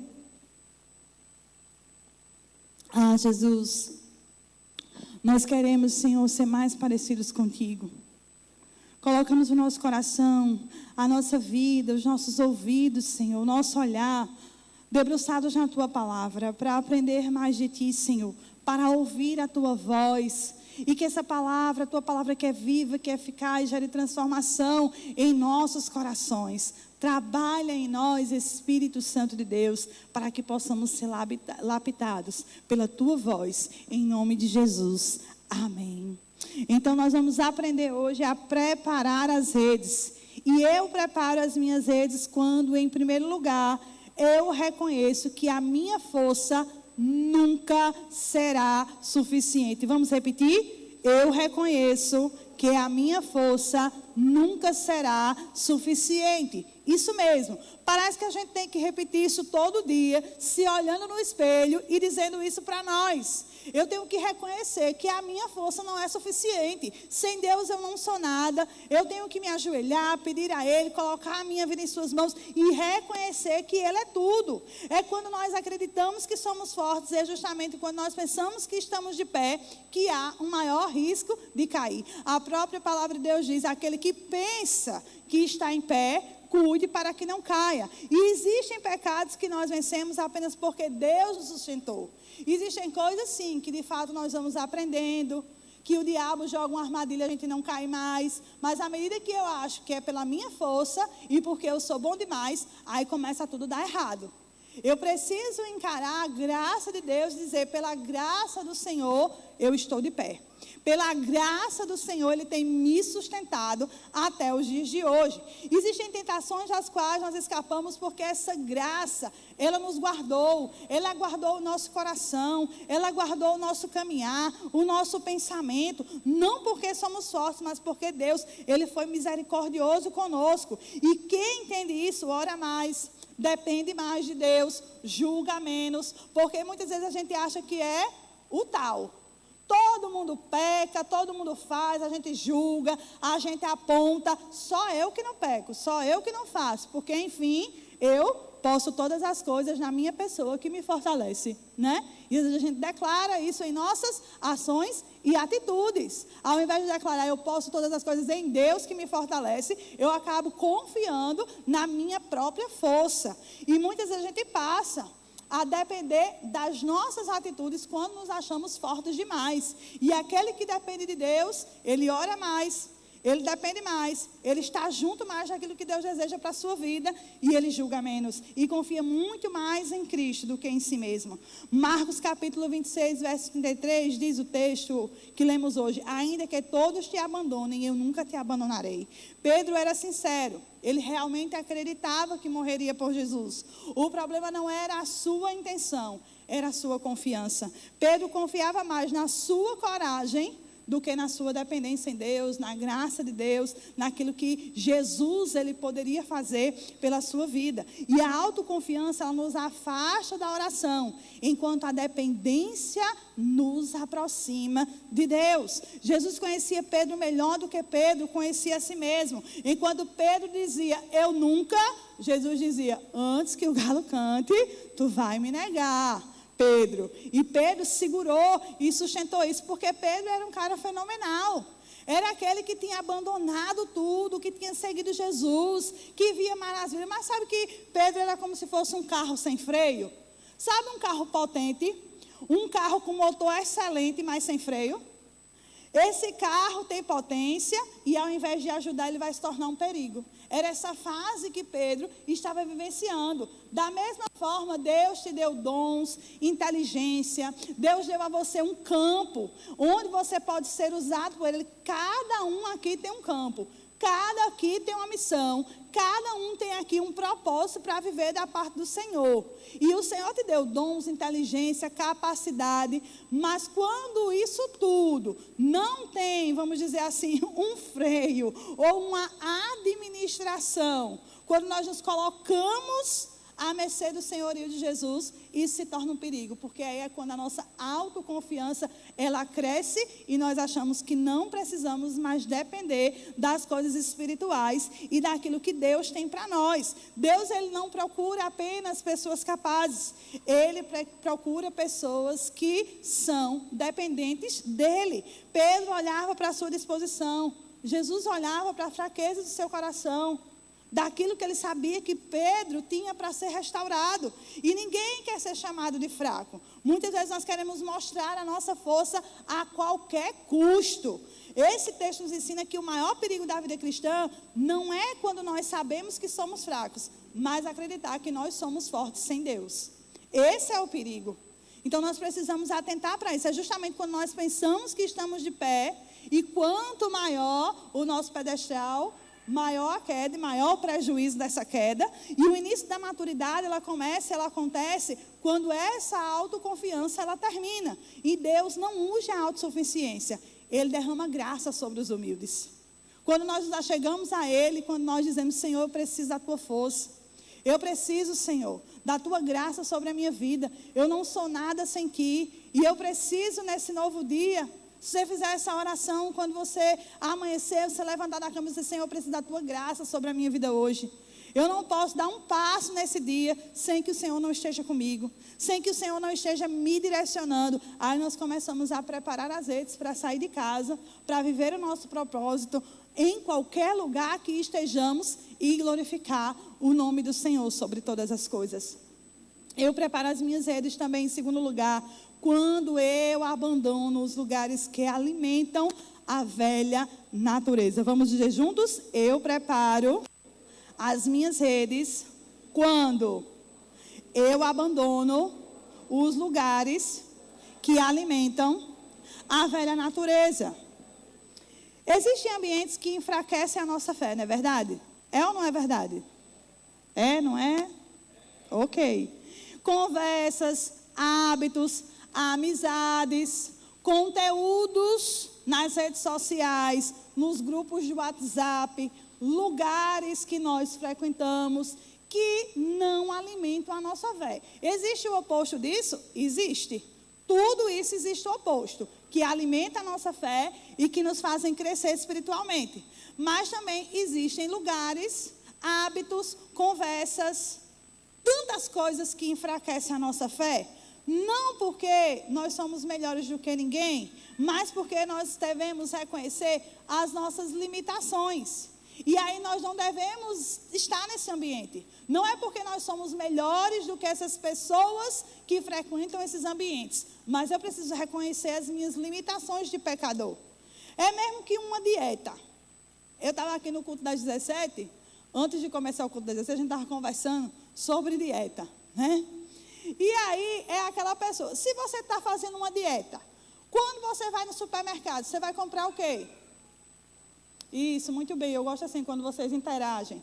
Ah, Jesus, nós queremos, Senhor, ser mais parecidos contigo. Colocamos o nosso coração, a nossa vida, os nossos ouvidos, Senhor, o nosso olhar, debruçados na Tua palavra, para aprender mais de Ti, Senhor, para ouvir a Tua voz. E que essa palavra, a Tua palavra que é viva, que é eficaz, gere transformação em nossos corações. Trabalha em nós, Espírito Santo de Deus, para que possamos ser lapidados pela Tua voz, em nome de Jesus. Amém. Então nós vamos aprender hoje a preparar as redes. E eu preparo as minhas redes quando, em primeiro lugar, eu reconheço que a minha força nunca será suficiente. Vamos repetir? Eu reconheço que a minha força nunca será suficiente. Isso mesmo. Parece que a gente tem que repetir isso todo dia, se olhando no espelho e dizendo isso para nós. Eu tenho que reconhecer que a minha força não é suficiente. Sem Deus eu não sou nada. Eu tenho que me ajoelhar, pedir a Ele, colocar a minha vida em suas mãos e reconhecer que Ele é tudo. É quando nós acreditamos que somos fortes, é justamente quando nós pensamos que estamos de pé, que há um maior risco de cair. A própria palavra de Deus diz: aquele que pensa que está em pé, cuide para que não caia. E existem pecados que nós vencemos apenas porque Deus nos sustentou. Existem coisas sim que de fato nós vamos aprendendo, que o diabo joga uma armadilha, a gente não cai mais. Mas à medida que eu acho que é pela minha força e porque eu sou bom demais, aí começa tudo a dar errado. Eu preciso encarar a graça de Deus e dizer: pela graça do Senhor eu estou de pé. Pela graça do Senhor, Ele tem me sustentado até os dias de hoje. Existem tentações das quais nós escapamos porque essa graça, ela nos guardou. Ela guardou o nosso coração, ela guardou o nosso caminhar, o nosso pensamento. Não porque somos fortes, mas porque Deus, Ele foi misericordioso conosco. E quem entende isso, ora mais, depende mais de Deus, julga menos. Porque muitas vezes a gente acha que é o tal. Todo mundo peca, todo mundo faz, a gente julga, a gente aponta. Só eu que não peco, só eu que não faço. Porque, enfim, eu posso todas as coisas na minha pessoa que me fortalece, né? E às vezes a gente declara isso em nossas ações e atitudes. Ao invés de declarar eu posso todas as coisas em Deus que me fortalece, eu acabo confiando na minha própria força. E muitas vezes a gente passa a depender das nossas atitudes quando nos achamos fortes demais. E aquele que depende de Deus, ele ora mais, ele depende mais, ele está junto mais daquilo que Deus deseja para a sua vida e ele julga menos e confia muito mais em Cristo do que em si mesmo. Marcos capítulo 26, verso 33, diz o texto que lemos hoje: ainda que todos te abandonem, eu nunca te abandonarei. Pedro era sincero, ele realmente acreditava que morreria por Jesus. O problema não era a sua intenção, era a sua confiança. Pedro confiava mais na sua coragem do que na sua dependência em Deus, na graça de Deus, naquilo que Jesus ele poderia fazer pela sua vida. E a autoconfiança ela nos afasta da oração, enquanto a dependência nos aproxima de Deus. Jesus conhecia Pedro melhor do que Pedro conhecia a si mesmo. Enquanto Pedro dizia, eu nunca, Jesus dizia, antes que o galo cante, tu vai me negar, Pedro. E Pedro segurou e sustentou isso, porque Pedro era um cara fenomenal. Era aquele que tinha abandonado tudo, que tinha seguido Jesus, que via maravilhas. Mas sabe que Pedro era como se fosse um carro sem freio? Sabe um carro potente? Um carro com motor excelente, mas sem freio? Esse carro tem potência e ao invés de ajudar, ele vai se tornar um perigo. Era essa fase que Pedro estava vivenciando. Da mesma forma, Deus te deu dons, inteligência. Deus deu a você um campo, onde você pode ser usado por Ele. Cada um aqui tem um campo. Cada aqui tem uma missão. Cada um tem aqui um propósito para viver da parte do Senhor. E o Senhor te deu dons, inteligência, capacidade. Mas quando isso tudo não tem, vamos dizer assim, um freio ou uma administração, quando nós nos colocamos à mercê do senhorio de Jesus, isso se torna um perigo, porque aí é quando a nossa autoconfiança, ela cresce e nós achamos que não precisamos mais depender das coisas espirituais e daquilo que Deus tem para nós. Deus, ele não procura apenas pessoas capazes, ele procura pessoas que são dependentes dele. Pedro olhava para a sua disposição, Jesus olhava para a fraqueza do seu coração, daquilo que ele sabia que Pedro tinha para ser restaurado. E ninguém quer ser chamado de fraco. Muitas vezes nós queremos mostrar a nossa força a qualquer custo. Esse texto nos ensina que o maior perigo da vida cristã não é quando nós sabemos que somos fracos, mas acreditar que nós somos fortes sem Deus. Esse é o perigo. Então nós precisamos atentar para isso. É justamente quando nós pensamos que estamos de pé, e quanto maior o nosso pedestal, maior a queda e maior o prejuízo dessa queda. E o início da maturidade, ela acontece quando essa autoconfiança, ela termina. E Deus não usa a autossuficiência. Ele derrama graça sobre os humildes. Quando nós nos achegamos a Ele, quando nós dizemos, Senhor, eu preciso da Tua força. Eu preciso, Senhor, da Tua graça sobre a minha vida. Eu não sou nada sem Ti. E eu preciso, nesse novo dia, se você fizer essa oração, quando você amanhecer, você levantar da cama e dizer, Senhor, eu preciso da Tua graça sobre a minha vida hoje. Eu não posso dar um passo nesse dia sem que o Senhor não esteja comigo, sem que o Senhor não esteja me direcionando. Aí nós começamos a preparar as redes para sair de casa, para viver o nosso propósito em qualquer lugar que estejamos e glorificar o nome do Senhor sobre todas as coisas. Eu preparo as minhas redes também, em segundo lugar, quando eu abandono os lugares que alimentam a velha natureza. Vamos dizer juntos? Eu preparo as minhas redes quando eu abandono os lugares que alimentam a velha natureza. Existem ambientes que enfraquecem a nossa fé, não é verdade? É ou não é verdade? É, não é? Ok. Conversas, hábitos, amizades, conteúdos nas redes sociais, nos grupos de WhatsApp, lugares que nós frequentamos que não alimentam a nossa fé. Existe o oposto disso? Existe. Tudo isso existe o oposto, que alimenta a nossa fé e que nos fazem crescer espiritualmente. Mas também existem lugares, hábitos, conversas, tantas coisas que enfraquecem a nossa fé. Não porque nós somos melhores do que ninguém, mas porque nós devemos reconhecer as nossas limitações. E aí nós não devemos estar nesse ambiente. Não é porque nós somos melhores do que essas pessoas que frequentam esses ambientes, mas eu preciso reconhecer as minhas limitações de pecador. É mesmo que uma dieta. Eu estava aqui no culto das 17, antes de começar o culto das 17, a gente estava conversando sobre dieta, né? E aí é aquela pessoa, se você está fazendo uma dieta, quando você vai no supermercado, você vai comprar o quê? Isso, muito bem, eu gosto assim quando vocês interagem.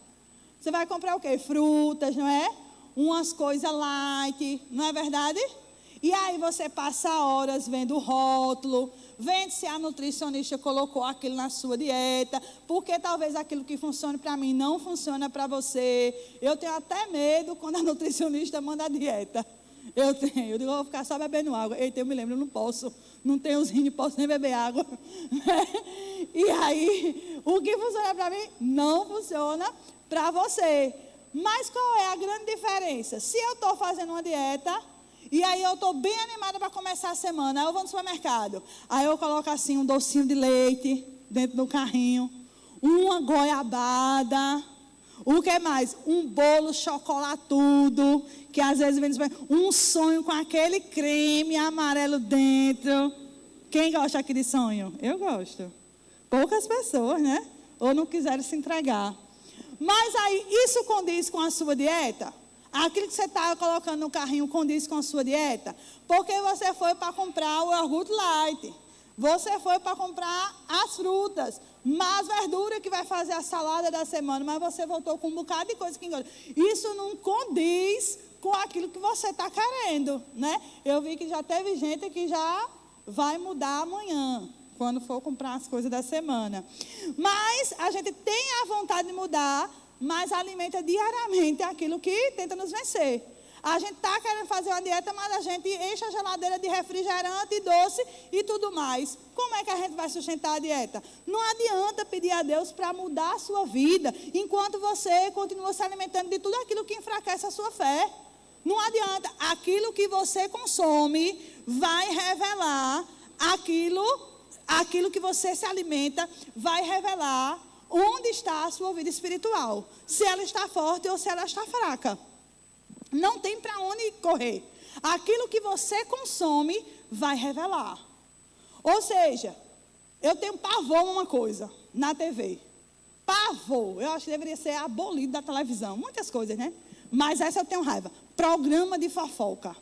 Você vai comprar o quê? Frutas, não é? Umas coisas light, não é verdade? E aí você passa horas vendo o rótulo, vendo se a nutricionista colocou aquilo na sua dieta, porque talvez aquilo que funcione para mim não funciona para você. Eu tenho até medo quando a nutricionista manda a dieta. Eu digo, eu vou ficar só bebendo água. Eita, eu me lembro, eu não posso. Não tenho os rins, não posso nem beber água. E aí, o que funciona para mim, não funciona para você. Mas qual é a grande diferença? Se eu estou fazendo uma dieta, e aí eu estou bem animada para começar a semana, aí eu vou no supermercado, aí eu coloco assim um docinho de leite dentro do carrinho, uma goiabada, o que mais? Um bolo chocolatudo, que às vezes vem um sonho com aquele creme amarelo dentro. Quem gosta aqui de sonho? Eu gosto. Poucas pessoas, né? Ou não quiseram se entregar. Mas aí, isso condiz com a sua dieta? Aquilo que você está colocando no carrinho condiz com a sua dieta? Porque você foi para comprar o iogurte light. Você foi para comprar as frutas, mais verdura que vai fazer a salada da semana, mas você voltou com um bocado de coisa que engorda. Isso não condiz com aquilo que você está querendo, né? Eu vi que já teve gente que já vai mudar amanhã, quando for comprar as coisas da semana. Mas a gente tem a vontade de mudar, mas alimenta diariamente aquilo que tenta nos vencer. A gente está querendo fazer uma dieta, mas a gente enche a geladeira de refrigerante, doce e tudo mais. Como é que a gente vai sustentar a dieta? Não adianta pedir a Deus para mudar a sua vida, enquanto você continua se alimentando de tudo aquilo que enfraquece a sua fé. Não adianta. Aquilo que você consome vai revelar aquilo que você se alimenta, vai revelar onde está a sua vida espiritual. Se ela está forte ou se ela está fraca. Não tem para onde correr. Aquilo que você consome vai revelar. Ou seja, eu tenho pavor a uma coisa na TV. Pavor. Eu acho que deveria ser abolido da televisão. Muitas coisas, né? Mas essa eu tenho raiva. Programa de fofoca.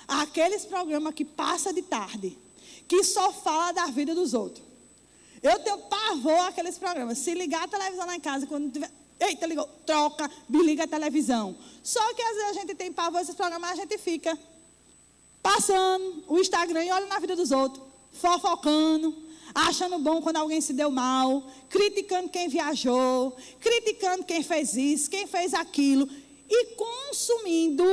Aqueles programas que passa de tarde, que só fala da vida dos outros. Eu tenho pavor àqueles programas. Se ligar a televisão lá em casa, quando tiver... Eita, ligou, troca, liga a televisão. Só que às vezes a gente tem pavor a esses programas, a gente fica passando o Instagram e olha na vida dos outros, fofocando, achando bom quando alguém se deu mal, criticando quem viajou, criticando quem fez isso, quem fez aquilo, e consumindo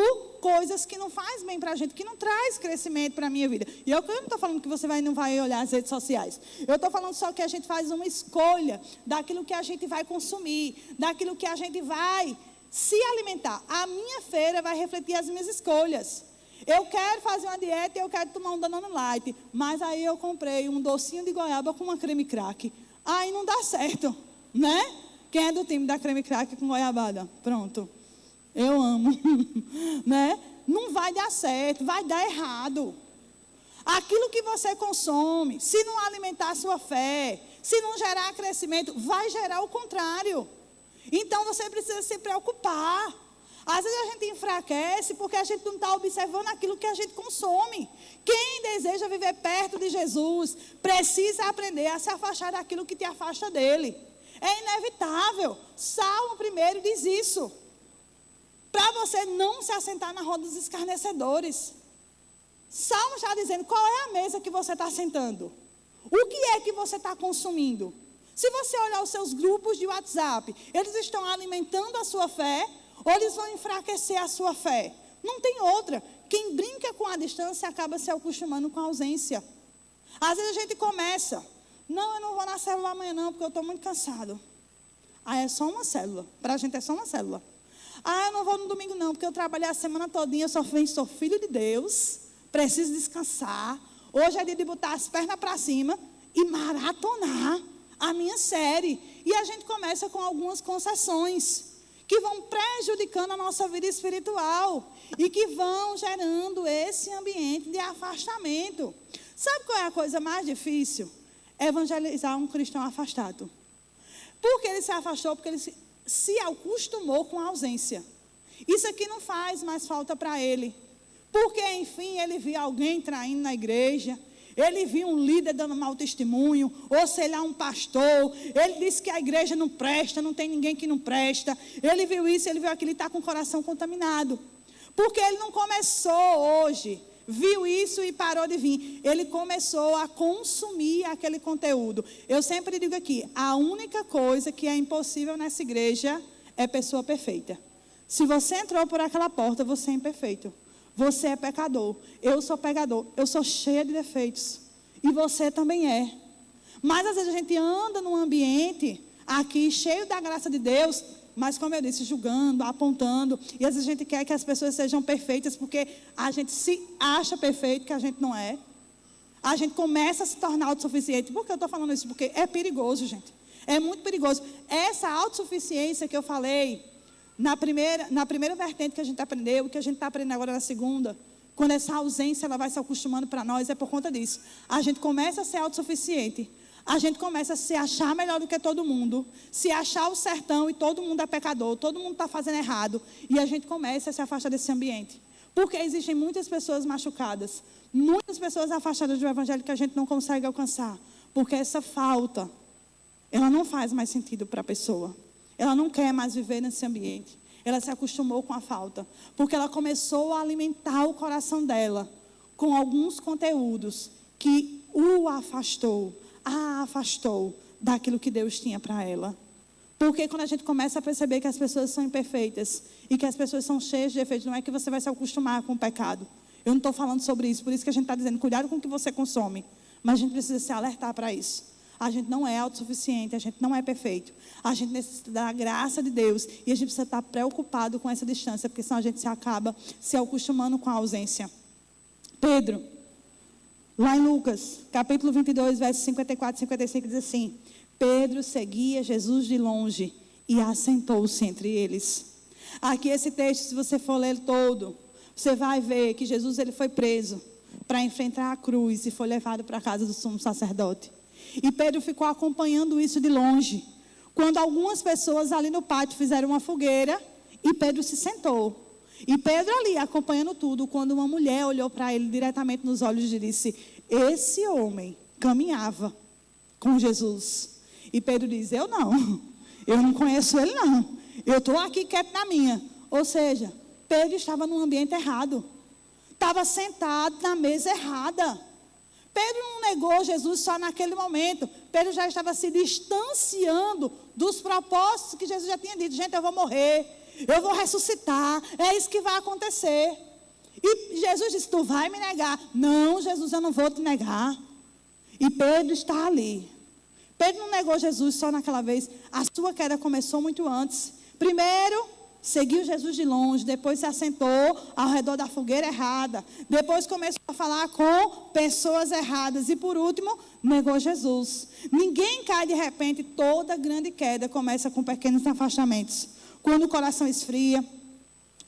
coisas que não faz bem para a gente, que não traz crescimento para a minha vida. E eu não estou falando que você não vai olhar as redes sociais. Eu estou falando só que a gente faz uma escolha daquilo que a gente vai consumir, daquilo que a gente vai se alimentar. A minha feira vai refletir as minhas escolhas. Eu quero fazer uma dieta e eu quero tomar um Danone Light, mas aí eu comprei um docinho de goiaba com uma creme crack. Aí não dá certo, né? Quem é do time da creme crack com goiabada? Pronto. Eu amo, né? Não vai dar certo, vai dar errado. Aquilo que você consome, se não alimentar a sua fé, se não gerar crescimento, vai gerar o contrário. Então você precisa se preocupar. Às vezes a gente enfraquece porque a gente não está observando aquilo que a gente consome. Quem deseja viver perto de Jesus precisa aprender a se afastar daquilo que te afasta dele. É inevitável. Salmo 1 diz isso. Para você não se assentar na roda dos escarnecedores. Salmo está dizendo qual é a mesa que você está sentando. O que é que você está consumindo? Se você olhar os seus grupos de WhatsApp, eles estão alimentando a sua fé ou eles vão enfraquecer a sua fé? Não tem outra. Quem brinca com a distância acaba se acostumando com a ausência. Às vezes a gente começa, não, eu não vou na célula amanhã não, porque eu estou muito cansado. Ah, é só uma célula. Para a gente é só uma célula. Ah, eu não vou no domingo não, porque eu trabalhei a semana todinha, eu sou filho de Deus, preciso descansar. Hoje é dia de botar as pernas para cima e maratonar a minha série. E a gente começa com algumas concessões que vão prejudicando a nossa vida espiritual e que vão gerando esse ambiente de afastamento. Sabe qual é a coisa mais difícil? Evangelizar um cristão afastado. Por que ele se afastou? Porque ele se acostumou com a ausência. Isso aqui não faz mais falta para ele. Porque, enfim, ele viu alguém traindo na igreja, ele viu um líder dando mau testemunho, ou sei lá, um pastor, ele disse que a igreja não presta, não tem ninguém que não presta, ele viu isso, ele viu aquilo, ele está com o coração contaminado. Porque ele não começou hoje viu isso e parou de vir. Ele começou a consumir aquele conteúdo. Eu sempre digo aqui, a única coisa que é impossível nessa igreja é pessoa perfeita. Se você entrou por aquela porta, você é imperfeito. Você é pecador. Eu sou pecador. Eu sou cheia de defeitos. E você também é. Mas às vezes a gente anda num ambiente aqui cheio da graça de Deus, mas como eu disse, julgando, apontando. E às vezes a gente quer que as pessoas sejam perfeitas porque a gente se acha perfeito, que a gente não é. A gente começa a se tornar autossuficiente. Por que eu estou falando isso? Porque é perigoso, gente. É muito perigoso. Essa autossuficiência que eu falei na primeira vertente que a gente aprendeu, que a gente está aprendendo agora na segunda, quando essa ausência ela vai se acostumando para nós, é por conta disso. A gente começa a ser autossuficiente. A gente começa a se achar melhor do que todo mundo, se achar o sertão e todo mundo é pecador, todo mundo está fazendo errado. E a gente começa a se afastar desse ambiente. Porque existem muitas pessoas machucadas, muitas pessoas afastadas do evangelho que a gente não consegue alcançar. Porque essa falta, ela não faz mais sentido para a pessoa. Ela não quer mais viver nesse ambiente. Ela se acostumou com a falta. Porque ela começou a alimentar o coração dela com alguns conteúdos que a afastou daquilo que Deus tinha para ela. Porque quando a gente começa a perceber que as pessoas são imperfeitas e que as pessoas são cheias de defeitos, não é que você vai se acostumar com o pecado. Eu não estou falando sobre isso, por isso que a gente está dizendo, cuidado com o que você consome. Mas a gente precisa se alertar para isso. A gente não é autossuficiente, a gente não é perfeito. A gente necessita da graça de Deus e a gente precisa estar preocupado com essa distância, porque senão a gente se acaba se acostumando com a ausência. Pedro, lá em Lucas, capítulo 22, versos 54 e 55, diz assim: Pedro seguia Jesus de longe e assentou-se entre eles. Aqui esse texto, se você for ler todo, você vai ver que Jesus ele foi preso para enfrentar a cruz e foi levado para a casa do sumo sacerdote. E Pedro ficou acompanhando isso de longe. Quando algumas pessoas ali no pátio fizeram uma fogueira e Pedro se sentou. E Pedro ali acompanhando tudo, quando uma mulher olhou para ele diretamente nos olhos e disse: esse homem caminhava com Jesus. E Pedro diz: eu não conheço ele não. Eu estou aqui quieto na minha. Ou seja, Pedro estava num ambiente errado. Estava sentado na mesa errada. Pedro não negou Jesus só naquele momento. Pedro já estava se distanciando dos propósitos que Jesus já tinha dito. Gente, eu vou morrer, eu vou ressuscitar, é isso que vai acontecer. E Jesus disse: tu vai me negar. Não, Jesus, eu não vou te negar. E Pedro está ali. Pedro não negou Jesus só naquela vez. A sua queda começou muito antes. Primeiro, seguiu Jesus de longe, depois se assentou ao redor da fogueira errada, depois começou a falar com pessoas erradas e por último, negou Jesus. Ninguém cai de repente, toda grande queda começa com pequenos afastamentos. Quando o coração esfria,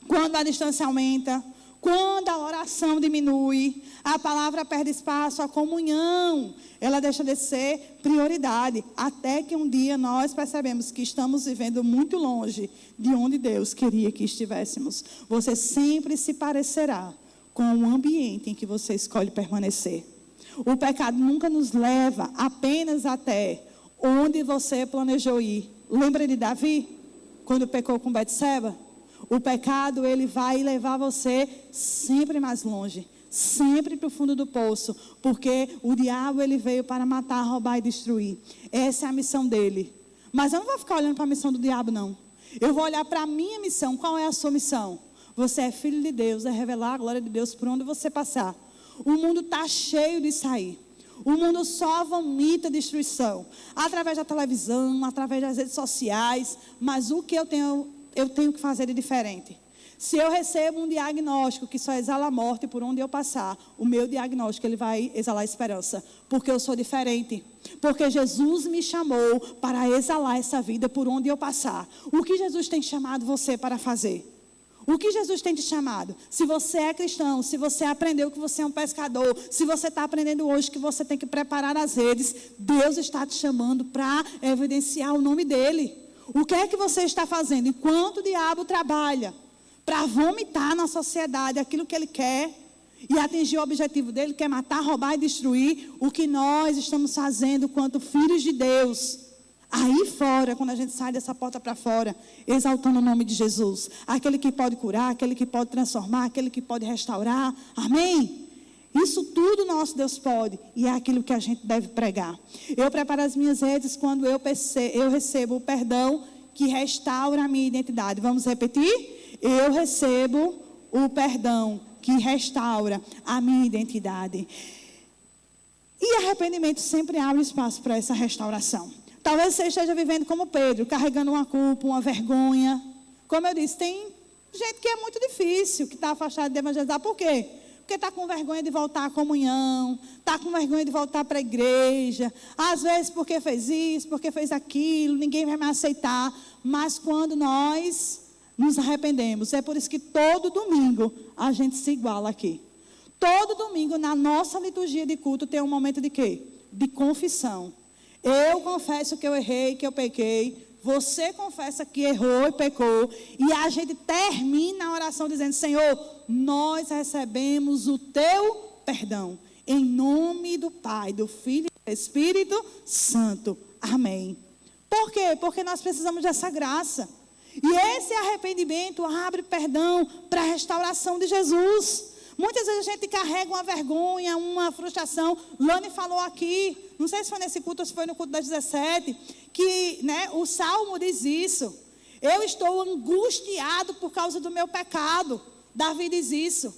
quando a distância aumenta, quando a oração diminui, a palavra perde espaço, a comunhão, ela deixa de ser prioridade, até que um dia nós percebemos que estamos vivendo muito longe de onde Deus queria que estivéssemos. Você sempre se parecerá com o ambiente em que você escolhe permanecer. O pecado nunca nos leva apenas até onde você planejou ir. Lembra de Davi, quando pecou com Betseba? O pecado, ele vai levar você sempre mais longe, sempre para o fundo do poço, porque o diabo, ele veio para matar, roubar e destruir. Essa é a missão dele. Mas eu não vou ficar olhando para a missão do diabo, não. Eu vou olhar para a minha missão. Qual é a sua missão? Você é filho de Deus, é revelar a glória de Deus por onde você passar. O mundo está cheio de sair. O mundo só vomita destruição, através da televisão, através das redes sociais. Mas o que eu tenho que fazer de diferente. Se eu recebo um diagnóstico que só exala a morte por onde eu passar, o meu diagnóstico ele vai exalar esperança, porque eu sou diferente. Porque Jesus me chamou para exalar essa vida por onde eu passar. O que Jesus tem chamado você para fazer? O que Jesus tem te chamado? Se você é cristão, se você aprendeu que você é um pescador, se você está aprendendo hoje que você tem que preparar as redes, Deus está te chamando para evidenciar o nome dele. O que é que você está fazendo? Enquanto o diabo trabalha para vomitar na sociedade aquilo que ele quer e atingir o objetivo dele, que é matar, roubar e destruir, o que nós estamos fazendo quanto filhos de Deus, aí fora, quando a gente sai dessa porta para fora, exaltando o nome de Jesus, aquele que pode curar, aquele que pode transformar, aquele que pode restaurar, amém? Isso tudo nosso Deus pode. E é aquilo que a gente deve pregar. Eu preparo as minhas redes quando eu recebo o perdão que restaura a minha identidade. Vamos repetir? Eu recebo o perdão que restaura a minha identidade. E arrependimento sempre abre espaço para essa restauração. Talvez você esteja vivendo como Pedro, carregando uma culpa, uma vergonha. Como eu disse, tem gente que é muito difícil, que está afastado de evangelizar. Por quê? Porque está com vergonha de voltar à comunhão, está com vergonha de voltar para a igreja. Às vezes porque fez isso, porque fez aquilo, ninguém vai me aceitar. Mas quando nós nos arrependemos, é por isso que todo domingo a gente se iguala aqui. Todo domingo na nossa liturgia de culto tem um momento de quê? De confissão. Eu confesso que eu errei, que eu pequei. Você confessa que errou e pecou. E a gente termina a oração dizendo: Senhor, nós recebemos o teu perdão. Em nome do Pai, do Filho e do Espírito Santo. Amém. Por quê? Porque nós precisamos dessa graça. E esse arrependimento abre perdão para a restauração de Jesus. Muitas vezes a gente carrega uma vergonha, uma frustração. Lani falou aqui, não sei se foi nesse culto ou se foi no culto das 17, que o Salmo diz isso. Eu estou angustiado por causa do meu pecado. Davi diz isso.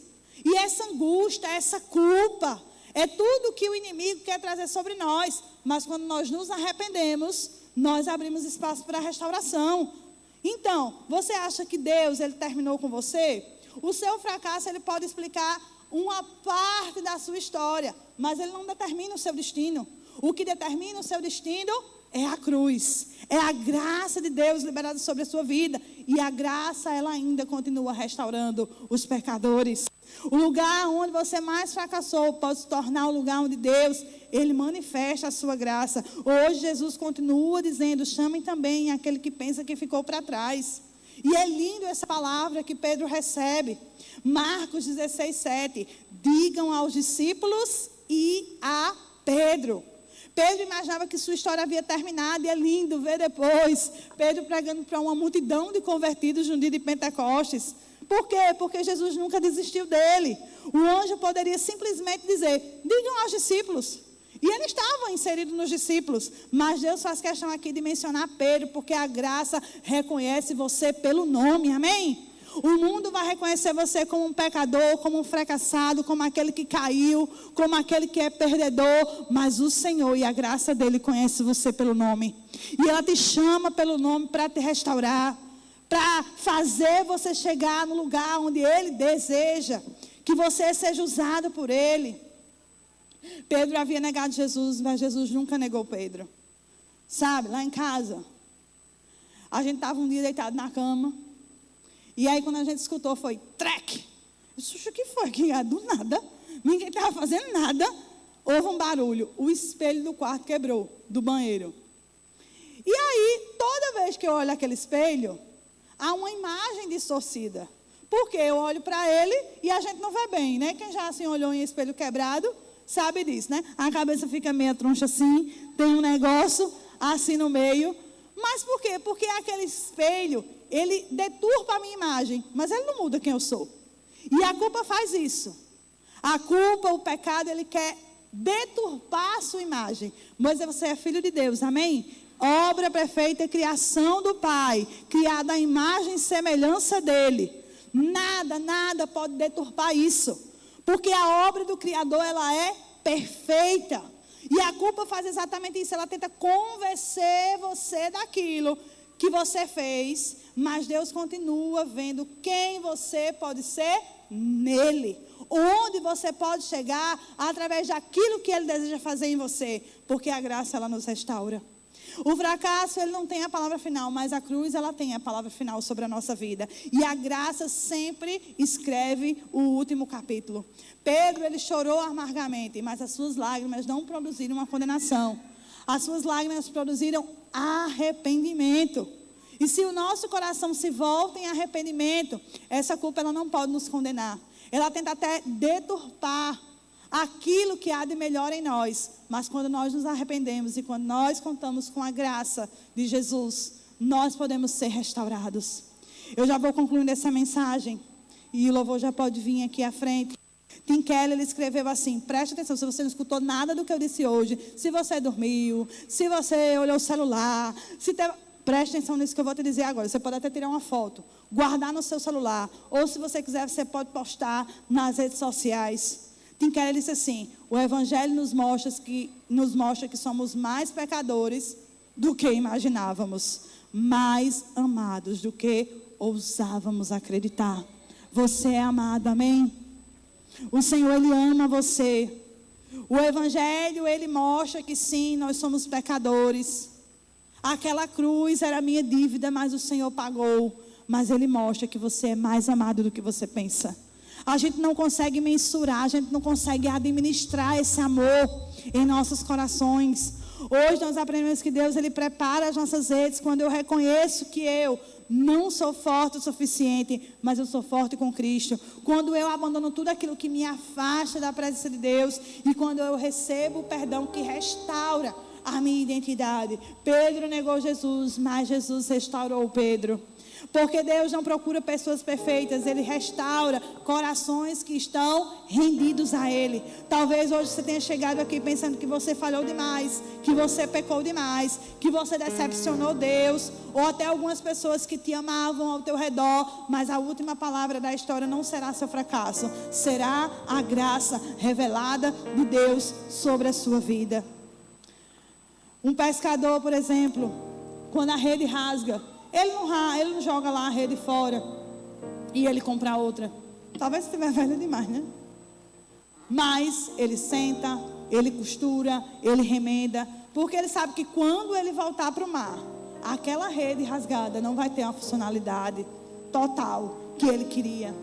E essa angústia, essa culpa, é tudo que o inimigo quer trazer sobre nós. Mas quando nós nos arrependemos, nós abrimos espaço para a restauração. Então, você acha que Deus, Ele terminou com você? O seu fracasso, ele pode explicar uma parte da sua história, mas ele não determina o seu destino. O que determina o seu destino é a cruz. É a graça de Deus liberada sobre a sua vida. E a graça, ela ainda continua restaurando os pecadores. O lugar onde você mais fracassou pode se tornar o lugar onde Deus, Ele manifesta a sua graça. Hoje Jesus continua dizendo: chamem também aquele que pensa que ficou para trás. E é lindo essa palavra que Pedro recebe. Marcos 16:7. Digam aos discípulos e a Pedro. Pedro imaginava que sua história havia terminado, e é lindo ver depois Pedro pregando para uma multidão de convertidos no dia de Pentecostes. Por quê? Porque Jesus nunca desistiu dele. O anjo poderia simplesmente dizer: digam aos discípulos. E ele estava inserido nos discípulos. Mas Deus faz questão aqui de mencionar Pedro, porque a graça reconhece você pelo nome, amém? O mundo vai reconhecer você como um pecador, como um fracassado, como aquele que caiu, como aquele que é perdedor. Mas o Senhor e a graça dele conhece você pelo nome. E ela te chama pelo nome para te restaurar, para fazer você chegar no lugar onde Ele deseja que você seja usado por Ele. Pedro havia negado Jesus, mas Jesus nunca negou Pedro. Sabe, lá em casa, a gente estava um dia deitado na cama, e aí quando a gente escutou foi trec. Eu disse: o que foi? Do nada, ninguém estava fazendo nada, houve um barulho, o espelho do quarto quebrou, do banheiro. E aí, toda vez que eu olho aquele espelho, há uma imagem distorcida. Porque eu olho para ele e a gente não vê bem, né? Quem já assim olhou em espelho quebrado sabe disso, né? A cabeça fica meia troncha assim, tem um negócio assim no meio. Mas por quê? Porque aquele espelho, ele deturpa a minha imagem, mas ele não muda quem eu sou. E a culpa faz isso. A culpa, o pecado, ele quer deturpar a sua imagem. Mas você é filho de Deus, amém? Obra perfeita e criação do Pai, criada à imagem e semelhança dele. Nada pode deturpar isso. Porque a obra do Criador, ela é perfeita. E a culpa faz exatamente isso. Ela tenta convencer você daquilo que você fez. Mas Deus continua vendo quem você pode ser nele. Onde você pode chegar através daquilo que Ele deseja fazer em você. Porque a graça, ela nos restaura. O fracasso, ele não tem a palavra final, mas a cruz, ela tem a palavra final sobre a nossa vida. E a graça sempre escreve o último capítulo. Pedro, ele chorou amargamente, mas as suas lágrimas não produziram uma condenação. As suas lágrimas produziram arrependimento. E se o nosso coração se volta em arrependimento, essa culpa, ela não pode nos condenar. Ela tenta até deturpar aquilo que há de melhor em nós. Mas quando nós nos arrependemos e quando nós contamos com a graça de Jesus, nós podemos ser restaurados. Eu já vou concluindo essa mensagem e o louvor já pode vir aqui à frente. Tim Keller, ele escreveu assim, preste atenção, se você não escutou nada do que eu disse hoje, se você dormiu, se você olhou o celular, preste atenção nisso que eu vou te dizer agora. Você pode até tirar uma foto, guardar no seu celular, ou se você quiser, você pode postar nas redes sociais. Tim Keller disse assim, o Evangelho nos mostra que somos mais pecadores do que imaginávamos, mais amados do que ousávamos acreditar. Você é amado, amém? O Senhor, Ele ama você. O Evangelho, Ele mostra que sim, nós somos pecadores. Aquela cruz era a minha dívida, mas o Senhor pagou. Mas Ele mostra que você é mais amado do que você pensa. A gente não consegue mensurar, a gente não consegue administrar esse amor em nossos corações. Hoje nós aprendemos que Deus, Ele prepara as nossas redes quando eu reconheço que eu não sou forte o suficiente, mas eu sou forte com Cristo. Quando eu abandono tudo aquilo que me afasta da presença de Deus e quando eu recebo o perdão que restaura a minha identidade. Pedro negou Jesus, mas Jesus restaurou Pedro. Porque Deus não procura pessoas perfeitas, Ele restaura corações que estão rendidos a Ele. Talvez hoje você tenha chegado aqui pensando que você falhou demais, que você pecou demais, que você decepcionou Deus, ou até algumas pessoas que te amavam ao teu redor, mas a última palavra da história não será seu fracasso, será a graça revelada de Deus sobre a sua vida. Um pescador, por exemplo, quando a rede rasga, ele não joga lá a rede fora e ele compra outra. Talvez estiver velho demais, né? Mas ele senta, ele costura, ele remenda, porque ele sabe que quando ele voltar para o mar, aquela rede rasgada não vai ter uma funcionalidade total que ele queria.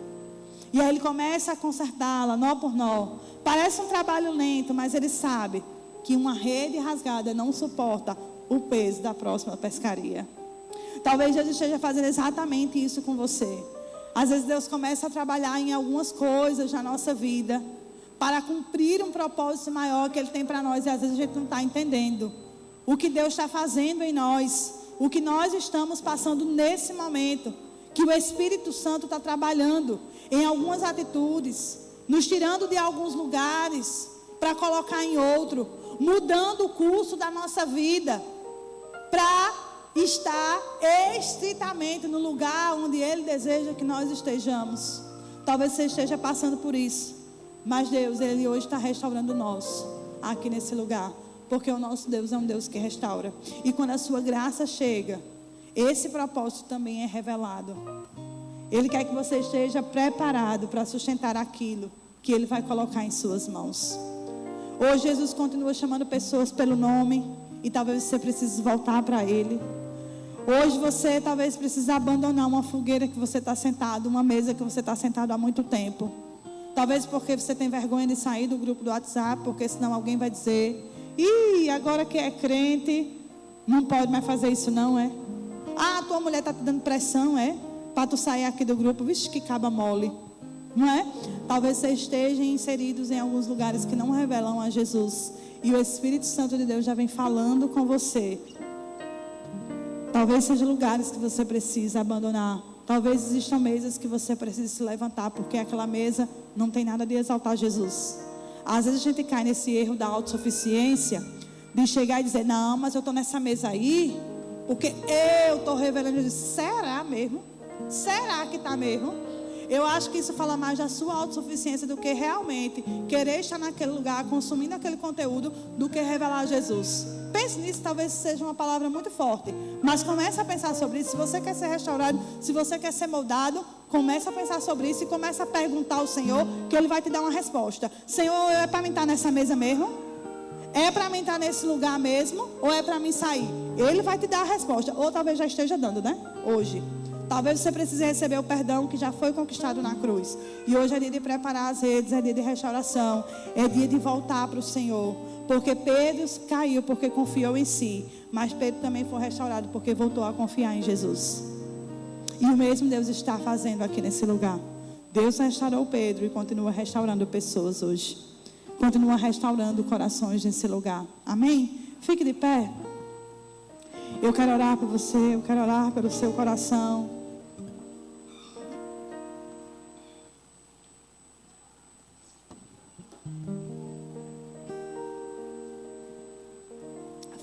E aí ele começa a consertá-la, nó por nó. Parece um trabalho lento, mas ele sabe que uma rede rasgada não suporta o peso da próxima pescaria. Talvez Deus esteja fazendo exatamente isso com você. Às vezes Deus começa a trabalhar em algumas coisas na nossa vida para cumprir um propósito maior que Ele tem para nós. E às vezes a gente não está entendendo o que Deus está fazendo em nós, o que nós estamos passando nesse momento, que o Espírito Santo está trabalhando em algumas atitudes, nos tirando de alguns lugares para colocar em outro, mudando o curso da nossa vida para estar estritamente no lugar onde Ele deseja que nós estejamos. Talvez você esteja passando por isso, mas Deus, Ele hoje está restaurando o nosso aqui nesse lugar, porque o nosso Deus é um Deus que restaura. E quando a sua graça chega, esse propósito também é revelado. Ele quer que você esteja preparado para sustentar aquilo que Ele vai colocar em suas mãos. Hoje Jesus continua chamando pessoas pelo nome, e talvez você precise voltar para Ele. Hoje você talvez precise abandonar uma fogueira que você está sentado, uma mesa que você está sentado há muito tempo. Talvez porque você tem vergonha de sair do grupo do WhatsApp, porque senão alguém vai dizer, ih, agora que é crente, não pode mais fazer isso não, é? Ah, tua mulher está te dando pressão, é? Para tu sair aqui do grupo, vixe, que caba mole, não é? Talvez você esteja inseridos em alguns lugares que não revelam a Jesus, e o Espírito Santo de Deus já vem falando com você. Talvez sejam lugares que você precisa abandonar. Talvez existam mesas que você precisa se levantar, porque aquela mesa não tem nada de exaltar Jesus. Às vezes a gente cai nesse erro da autossuficiência, de chegar e dizer, não, mas eu estou nessa mesa aí, porque eu estou revelando Jesus. Será mesmo? Será que está mesmo? Eu acho que isso fala mais da sua autossuficiência do que realmente querer estar naquele lugar, consumindo aquele conteúdo, do que revelar Jesus. Pense nisso, talvez seja uma palavra muito forte, mas comece a pensar sobre isso. Se você quer ser restaurado, se você quer ser moldado, comece a pensar sobre isso e comece a perguntar ao Senhor, que Ele vai te dar uma resposta. Senhor, é para mim estar nessa mesa mesmo? É para mim estar nesse lugar mesmo? Ou é para mim sair? Ele vai te dar a resposta, ou talvez já esteja dando, né? Hoje. Talvez você precise receber o perdão que já foi conquistado na cruz. E hoje é dia de preparar as redes, é dia de restauração, é dia de voltar para o Senhor. Porque Pedro caiu porque confiou em si, mas Pedro também foi restaurado porque voltou a confiar em Jesus. E o mesmo Deus está fazendo aqui nesse lugar. Deus restaurou Pedro e continua restaurando pessoas hoje. Continua restaurando corações nesse lugar. Amém? Fique de pé. Eu quero orar por você, eu quero orar pelo seu coração.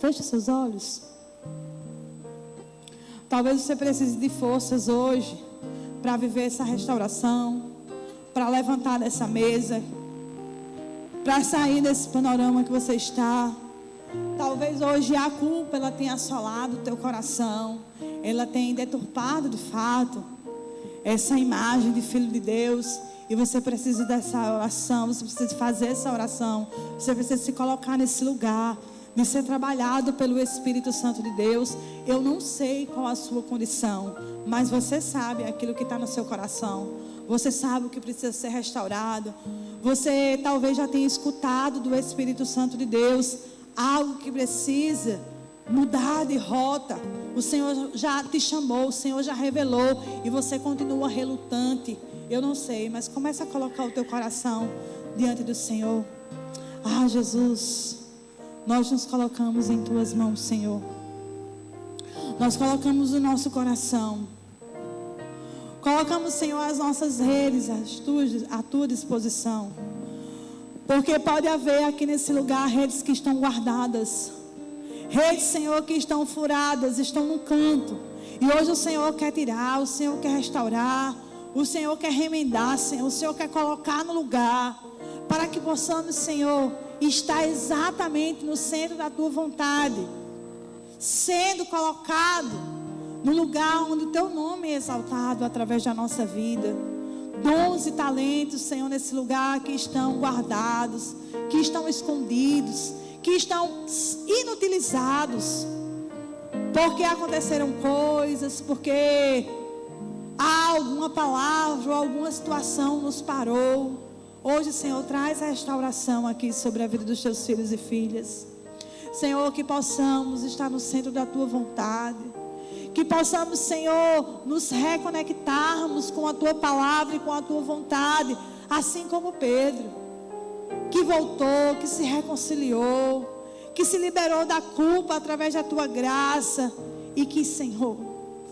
Feche os seus olhos. Talvez você precise de forças hoje para viver essa restauração, para levantar dessa mesa, para sair desse panorama que você está. Talvez hoje a culpa ela tenha assolado o teu coração, ela tenha deturpado de fato essa imagem de filho de Deus, e você precisa dessa oração, você precisa fazer essa oração, você precisa se colocar nesse lugar de ser trabalhado pelo Espírito Santo de Deus. Eu não sei qual a sua condição, mas você sabe aquilo que está no seu coração. Você sabe o que precisa ser restaurado. Você talvez já tenha escutado do Espírito Santo de Deus algo que precisa mudar de rota. O Senhor já te chamou, o Senhor já revelou, e você continua relutante. Eu não sei, mas comece a colocar o teu coração diante do Senhor. Ah, Jesus, nós nos colocamos em tuas mãos, Senhor. Nós colocamos o nosso coração. Colocamos, Senhor, as nossas redes à tua disposição. Porque pode haver aqui nesse lugar redes que estão guardadas. Redes, Senhor, que estão furadas, estão no canto. E hoje o Senhor quer tirar, o Senhor quer restaurar, o Senhor quer remendar, Senhor. O Senhor quer colocar no lugar, para que possamos, Senhor, estar exatamente no centro da tua vontade, sendo colocado no lugar onde o teu nome é exaltado através da nossa vida. Dons e talentos, Senhor, nesse lugar que estão guardados, que estão escondidos, que estão inutilizados, porque aconteceram coisas, porque alguma palavra ou alguma situação nos parou. Hoje, Senhor, traz a restauração aqui sobre a vida dos teus filhos e filhas. Senhor, que possamos estar no centro da tua vontade, que possamos, Senhor, nos reconectarmos com a tua palavra e com a tua vontade, assim como Pedro, que voltou, que se reconciliou, que se liberou da culpa através da tua graça, e que, Senhor,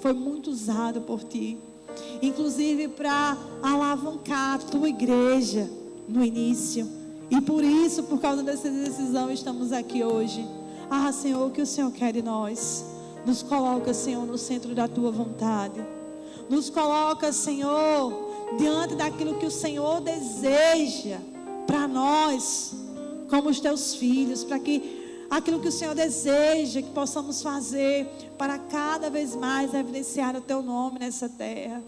foi muito usado por ti, inclusive para alavancar a tua igreja no início. E por isso, por causa dessa decisão, estamos aqui hoje. Ah, Senhor, o que o Senhor quer de nós? Nos coloca, Senhor, no centro da tua vontade. Nos coloca, Senhor, diante daquilo que o Senhor deseja para nós, como os teus filhos, para que aquilo que o Senhor deseja que possamos fazer para cada vez mais evidenciar o teu nome nessa terra.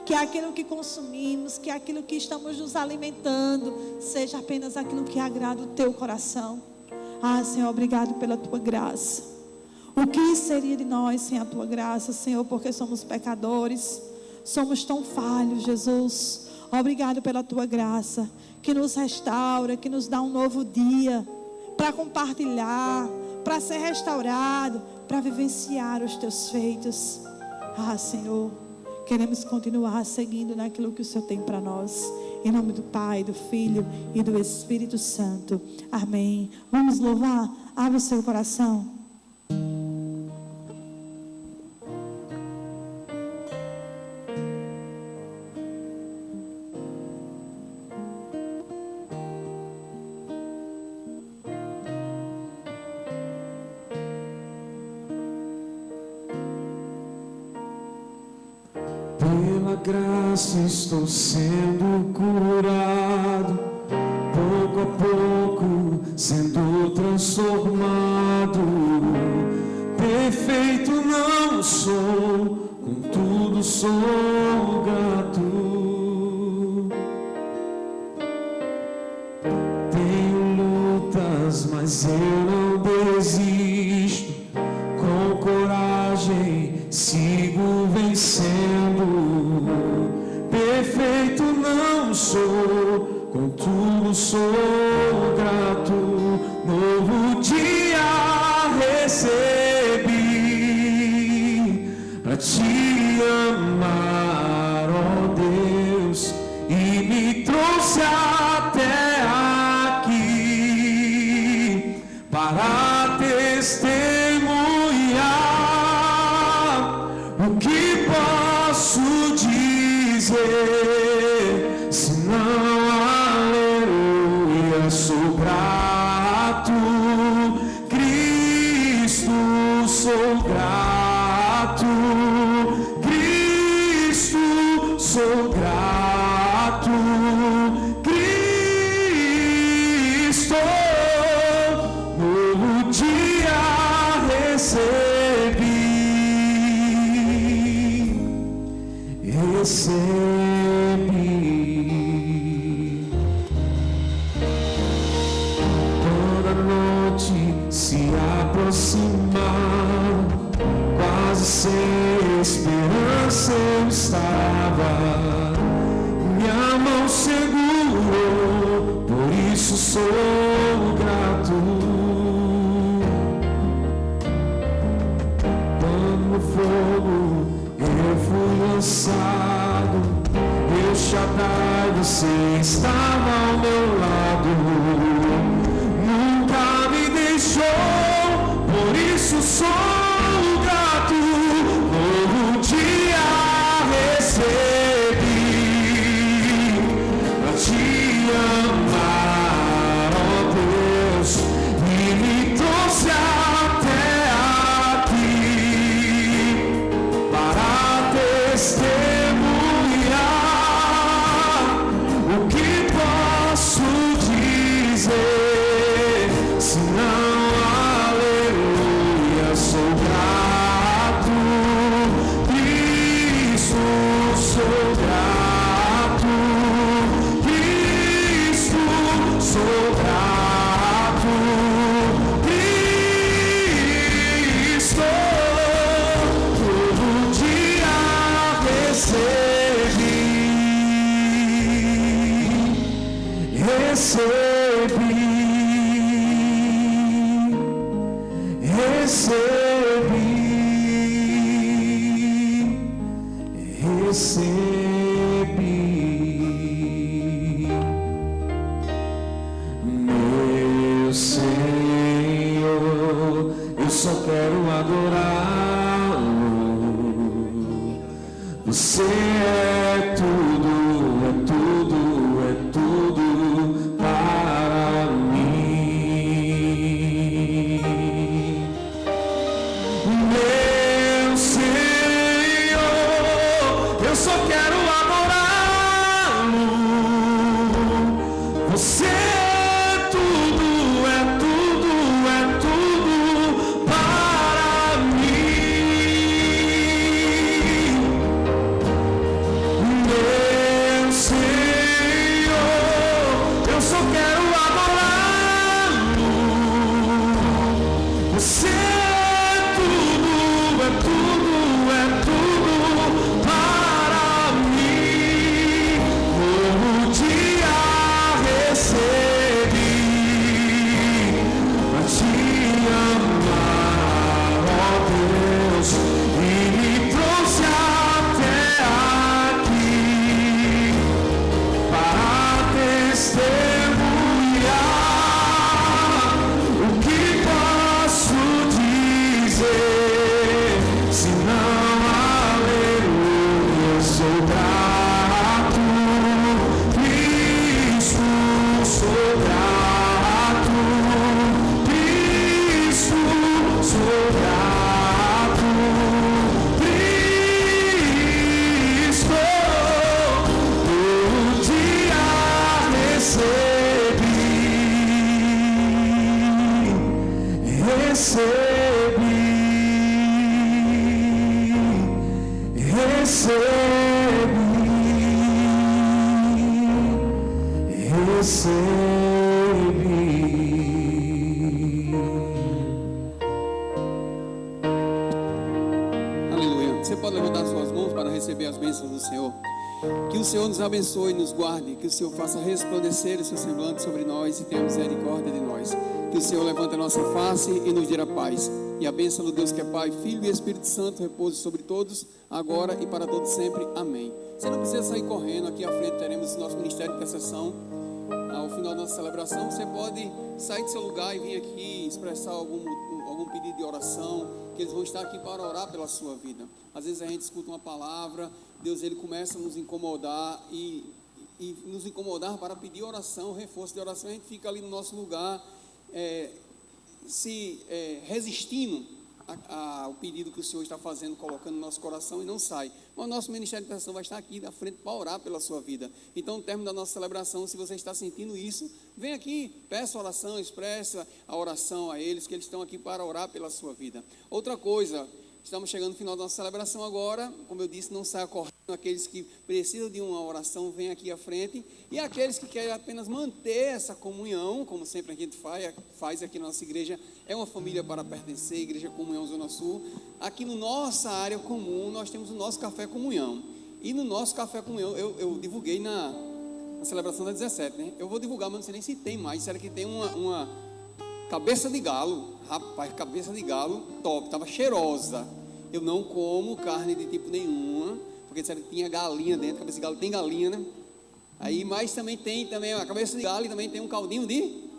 Que aquilo que consumimos, que aquilo que estamos nos alimentando, seja apenas aquilo que agrada o teu coração. Ah, Senhor, obrigado pela tua graça. O que seria de nós sem a tua graça, Senhor, porque somos pecadores, somos tão falhos, Jesus. Obrigado pela tua graça, que nos restaura, que nos dá um novo dia, para compartilhar, para ser restaurado, para vivenciar os teus feitos. Ah, Senhor, queremos continuar seguindo naquilo que o Senhor tem para nós. Em nome do Pai, do Filho e do Espírito Santo. Amém. Vamos louvar? Abra o seu coração. Pela graça estou sendo curado, pouco a pouco sendo transformado. Perfeito não sou, contudo sou grato. Tenho lutas, mas eu não desisto. Com coragem sigo vencendo. Perfeito não sou, contudo sou grato. Novo dia recebi pra te amar, ó Deus, e me trouxe até aqui para testemunhar. O que posso dizer, senão aleluia, sou grato. Cristo grato, Cristo, sou grato, Cristo, novo dia recebi, toda noite se aproximar, quase sem esperança eu estava, minha mão segurou, por isso sou grato. Quando no fogo eu fui lançado, El Shaddai, você estava ao meu lado, nunca me deixou, por isso sou grato. Novo dia recebi pra te amar, ó Deus, e me trouxe até aqui para testemunhar. O que posso dizer senão aleluia? Sou grato, Cristo, sou grato, Cristo, sou grato, Cristo, todo dia recebi, meu Senhor, eu só quero adorá-lo. Você é tudo, é tudo, é tudo para mim. Meu Senhor, eu só quero adorá-lo. Você é tudo, é tudo, é tudo para mim. Meu Senhor, eu só quero adorá-lo. Você é tudo, é tudo, é tudo para mim. Como dia recebi pra te amar, ó Deus, e me trouxe até aqui para testemunhar. O que posso dizer senão aleluia? Sou grato, Cristo, sou grato, Cristo, sou grato, Cristo, todo dia recebi, Aleluia. Você pode levantar suas mãos para receber as bênçãos do Senhor. Que o Senhor nos abençoe e nos guarde. Que o Senhor faça resplandecer o seu semblante sobre nós e tenha misericórdia de nós. Que o Senhor levante a nossa face e nos dê a paz. E a bênção do Deus que é Pai, Filho e Espírito Santo repouse sobre todos, agora e para todos sempre. Amém. Você não precisa sair correndo. Aqui à frente teremos nosso Ministério de Intercessão. Ao final da nossa celebração, você pode sair do seu lugar e vir aqui expressar algum pedido de oração, que eles vão estar aqui para orar pela sua vida. Às vezes a gente escuta uma palavra, Deus ele começa a nos incomodar e nos incomodar para pedir oração, reforço de oração. A gente fica ali no nosso lugar, resistindo o pedido que o Senhor está fazendo, colocando no nosso coração e não sai. Mas o nosso Ministério de Intercessão vai estar aqui da frente para orar pela sua vida. Então, no término da nossa celebração, se você está sentindo isso, vem aqui, peça oração, expressa a oração a eles, que eles estão aqui para orar pela sua vida. Outra coisa, estamos chegando no final da nossa celebração agora. Como eu disse, não saia correndo. Aqueles que precisam de uma oração, vem aqui à frente. E aqueles que querem apenas manter essa comunhão, como sempre a gente faz aqui na nossa igreja, é uma família para pertencer, Igreja Comunhão Zona Sul. Aqui na nossa área comum, nós temos o nosso Café Comunhão. E no nosso Café Comunhão, eu divulguei na celebração da 17, né? Eu vou divulgar, mas não sei nem se tem mais. Será que tem uma cabeça de galo? Rapaz, cabeça de galo top, estava cheirosa. Eu não como carne de tipo nenhuma, porque disseram que tinha galinha dentro. Cabeça de galo tem galinha, né? Aí, mas também tem a cabeça de galo e também tem um caldinho de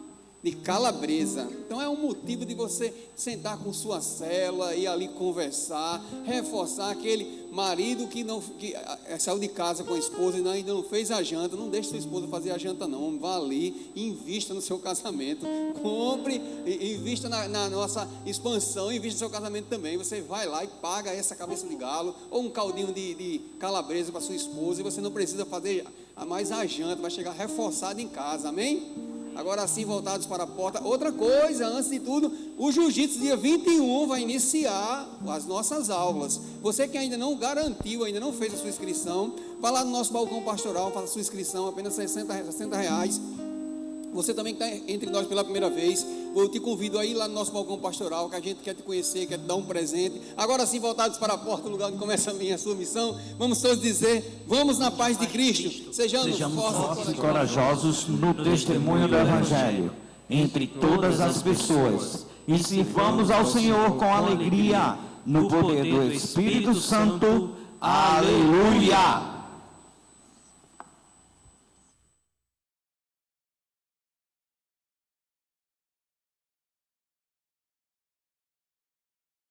calabresa. Então é um motivo de você sentar com sua cela e ali conversar, reforçar aquele marido que saiu de casa com a esposa e ainda não fez a janta. Não deixe sua esposa fazer a janta não, vá ali e invista no seu casamento, compre, invista na nossa expansão, invista no seu casamento também. Você vai lá e paga essa cabeça de galo ou um caldinho de calabresa para sua esposa, e você não precisa fazer mais a janta, vai chegar reforçado em casa, amém? Agora sim, voltados para a porta. Outra coisa, antes de tudo, o Jiu-Jitsu dia 21 vai iniciar as nossas aulas. Você que ainda não garantiu, ainda não fez a sua inscrição, vá lá no nosso balcão pastoral, faça a sua inscrição, apenas R$60. Você também que está entre nós pela primeira vez, eu te convido a ir lá no nosso balcão pastoral, que a gente quer te conhecer, quer te dar um presente. Agora sim, voltados para a porta, o lugar onde começa a sua missão, vamos todos dizer: vamos na paz de Cristo. Sejamos fortes e corajosos no testemunho do Evangelho entre todas as pessoas, e sirvamos ao Senhor com alegria no poder do Espírito Santo. Aleluia!